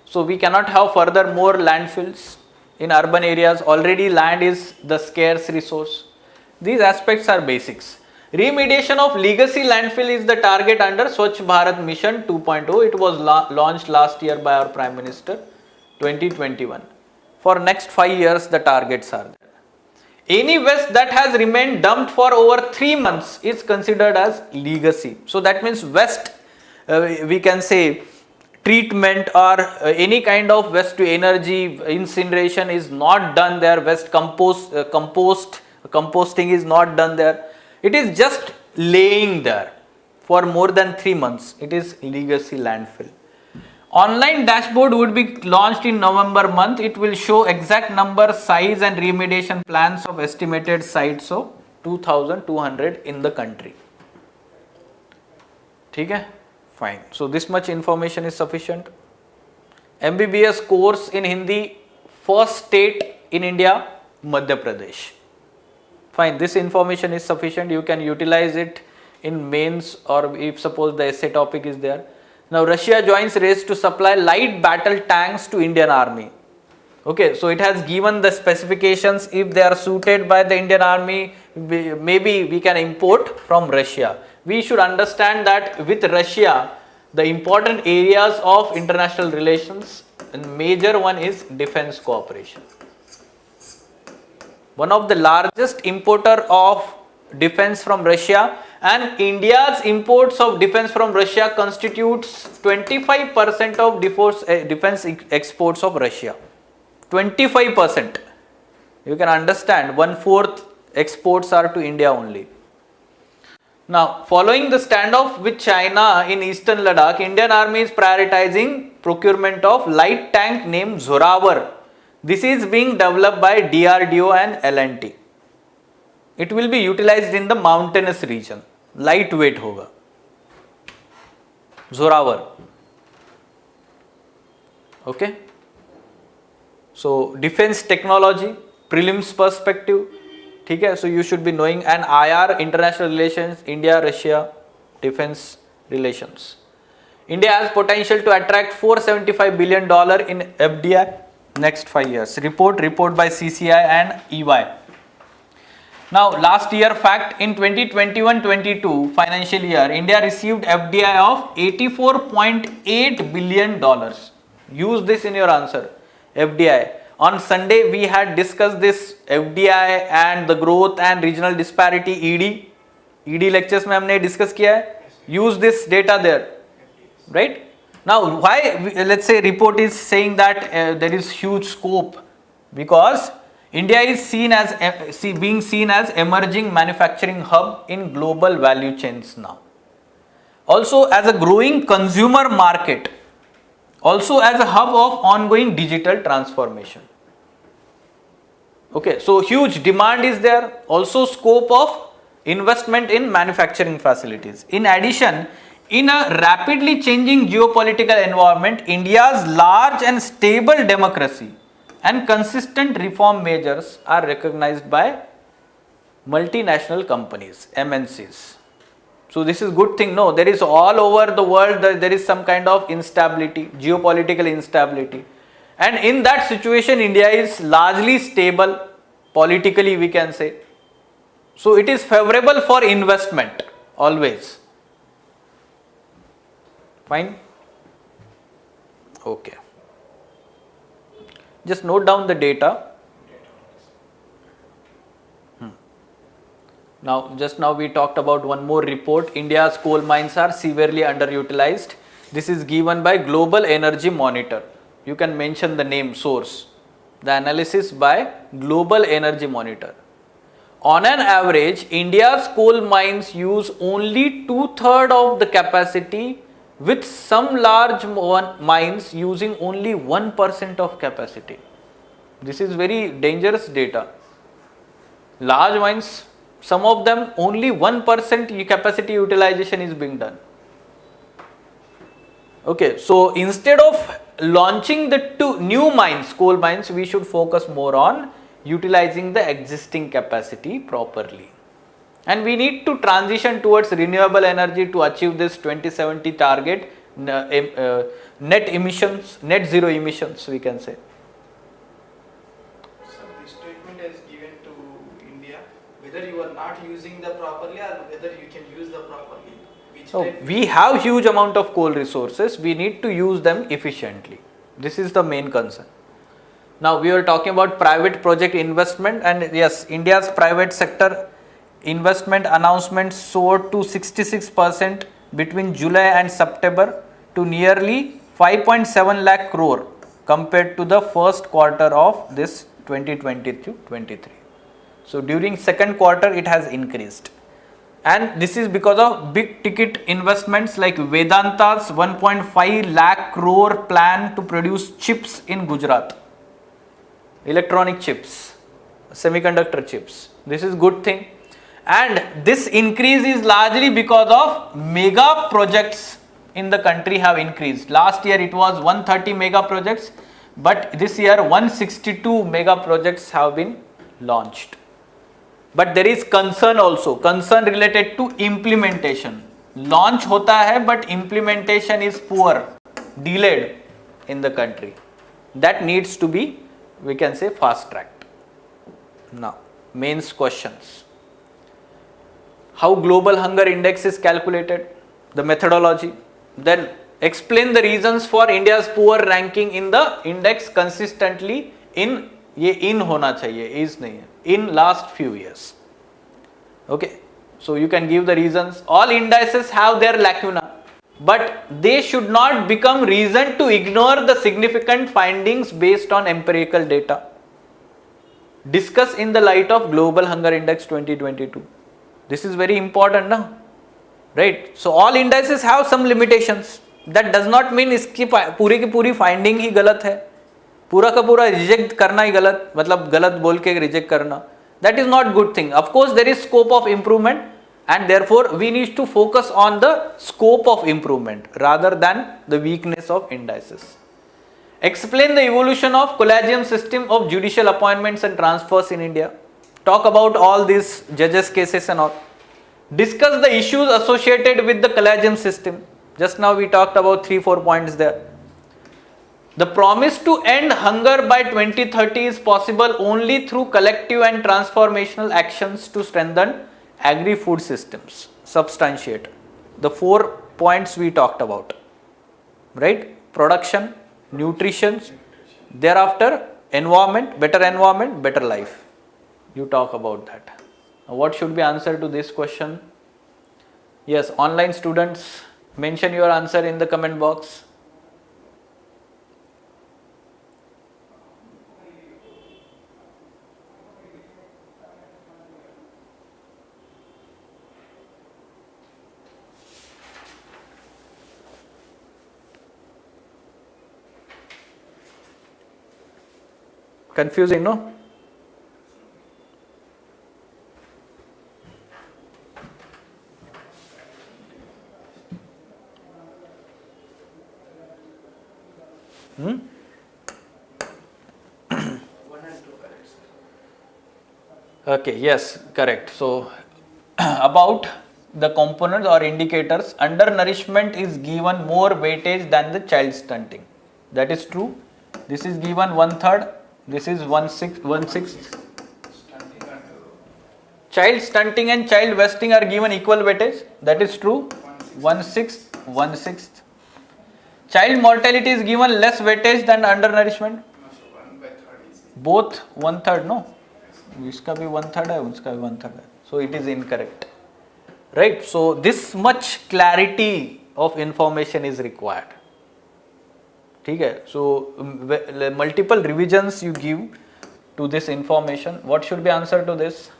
So we cannot have further more landfills in urban areas. Already land is the scarce resource. These aspects are basics. Remediation of legacy landfill is the target under Swachh Bharat Mission 2.0. It was launched last year by our Prime Minister, 2021. For next 5 years, the targets are there. Any waste that has remained dumped for over 3 months is considered as legacy. So that means waste, we can say treatment or any kind of waste to energy, incineration is not done there. Waste composting is not done there. It is just laying there for more than 3 months. It is legacy landfill. Online dashboard would be launched in November month. It will show exact number, size and remediation plans of estimated sites of 2200 in the country. Okay? Fine. So this much information is sufficient. MBBS course in Hindi, first state in India, Madhya Pradesh. Fine, this information is sufficient. You can utilize it in mains or if suppose the essay topic is there. Now Russia joins race to supply light battle tanks to Indian Army. Okay, so it has given the specifications. If they are suited by the Indian Army, maybe we can import from Russia. We should understand that with Russia, the important areas of international relations, and major one is defense cooperation. One of the largest importer of defense from Russia, and India's imports of defense from Russia constitutes 25% of defense exports of Russia. 25%. You can understand 1/4 exports are to India only. Now, following the standoff with China in eastern Ladakh, Indian Army is prioritizing procurement of light tank named Zorawar. This is being developed by DRDO and L&T. It will be utilized in the mountainous region. Lightweight hoga. Zorawar. Okay. So defense technology, prelims perspective. Okay. So you should be knowing an IR, international relations, India, Russia, defense relations. India has potential to attract $475 billion in FDI next 5 years. Report by CCI and EY. Now, last year fact, in 2021-22 financial year, India received FDI of $84.8 billion. Use this in your answer. FDI. On Sunday, we had discussed this FDI and the growth and regional disparity ED. ED lectures में हमने discuss किया है. Use this data there. Right? Now, why, let's say, report is saying that there is huge scope? Because India is being seen as emerging manufacturing hub in global value chains now. Also as a growing consumer market. Also as a hub of ongoing digital transformation. Okay, so huge demand is there. Also scope of investment in manufacturing facilities. In addition, in a rapidly changing geopolitical environment, India's large and stable democracy and consistent reform measures are recognized by multinational companies, MNCs. So this is good thing. No, there is all over the world, there is some kind of instability, geopolitical instability. And in that situation, India is largely stable, politically we can say. So it is favorable for investment, always. Fine? Okay. Just note down the data. Now, just now we talked about one more report. India's coal mines are severely underutilized. This is given by Global Energy Monitor. You can mention the name, source. The analysis by Global Energy Monitor. On an average, India's coal mines use only 2/3 of the capacity, with some large mines using only 1% of capacity. This is very dangerous data. Large mines, some of them only 1% capacity utilization is being done. Okay, so instead of launching the two new mines, coal mines, we should focus more on utilizing the existing capacity properly. And we need to transition towards renewable energy to achieve this 2070 target, net zero emissions, we can say. So this statement is given to India, whether you are not using the properly or whether you can use the properly. So we have huge amount of coal resources, we need to use them efficiently. This is the main concern. Now we are talking about private project investment, and yes, India's private sector investment announcements soared to 66% between July and September to nearly 5.7 lakh crore compared to the first quarter of this 2022-23. So during second quarter it has increased, and this is because of big ticket investments like Vedanta's 1.5 lakh crore plan to produce chips in Gujarat, electronic chips, semiconductor chips. This is good thing, and this increase is largely because of mega projects in the country have increased. Last year it was 130 mega projects, but this year 162 mega projects have been launched. But there is concern also, concern related to implementation. Launch hota hai, but implementation is poor, delayed in the country. That needs to be, we can say, fast tracked. Now, mains questions. How global hunger index is calculated, the methodology. Then explain the reasons for India's poor ranking in the index consistently in, ये in होना चाहिए, is नहीं है, in last few years. Okay, so you can give the reasons. All indices have their lacuna, but they should not become reason to ignore the significant findings based on empirical data. Discuss in the light of Global Hunger Index 2022. This is very important now, right? So all indices have some limitations. That does not mean इसकी पूरी की पूरी finding ही गलत है, पूरा का पूरा reject करना ही गलत, मतलब गलत बोल के reject करना. That is not good thing. Of course, there is scope of improvement, and therefore we need to focus on the scope of improvement rather than the weakness of indices. Explain the evolution of Collegium system of judicial appointments and transfers in India. Talk about all these judges cases and all. Discuss the issues associated with the Collegium system. Just now we talked about 3-4 points there. The promise to end hunger by 2030 is possible only through collective and transformational actions to strengthen agri-food systems. Substantiate the 4 points we talked about, right? Production, nutrition, thereafter environment, better life. You talk about that. What should be answer to this question? Yes, online students, mention your answer in the comment box. Confusing, no? Hmm? 1 and 2 correct, sir. Okay, yes, correct. So, about the components or indicators, undernourishment is given more weightage than the child stunting. That is true. This is given 1/3. This is 1/6. Child stunting and child wasting are given equal weightage. That is true. 1/6. Child mortality is given less weightage than undernourishment. Both 1/3, no? इसका भी 1/3 है, उसका भी 1/3 है. So it is incorrect, right? So this much clarity of information is required. ठीक है. So multiple revisions you give to this information. What should be answer to this?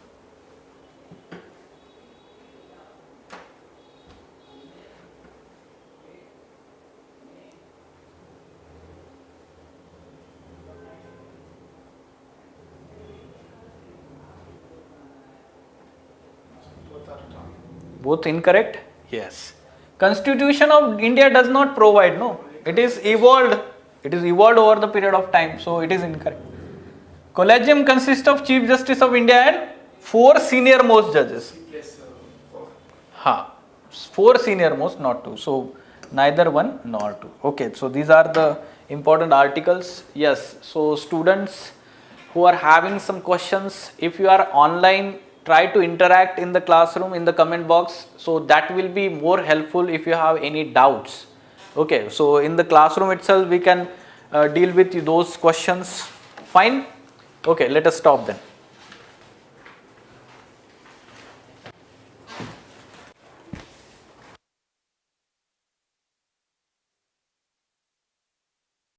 Both are wrong. Both incorrect? Yes. Constitution of India does not provide, no. It is evolved. It is evolved over the period of time, so it is incorrect. Collegium consists of Chief Justice of India and 4 senior most judges. Yes, four. Ha. 4 senior most, not 2. So neither 1 nor 2. Okay, so these are the important articles. Yes, so students who are having some questions, if you are online, try to interact in the classroom in the comment box, so that will be more helpful if you have any doubts. Okay, so in the classroom itself we can deal with those questions. Fine. Okay, let us stop then.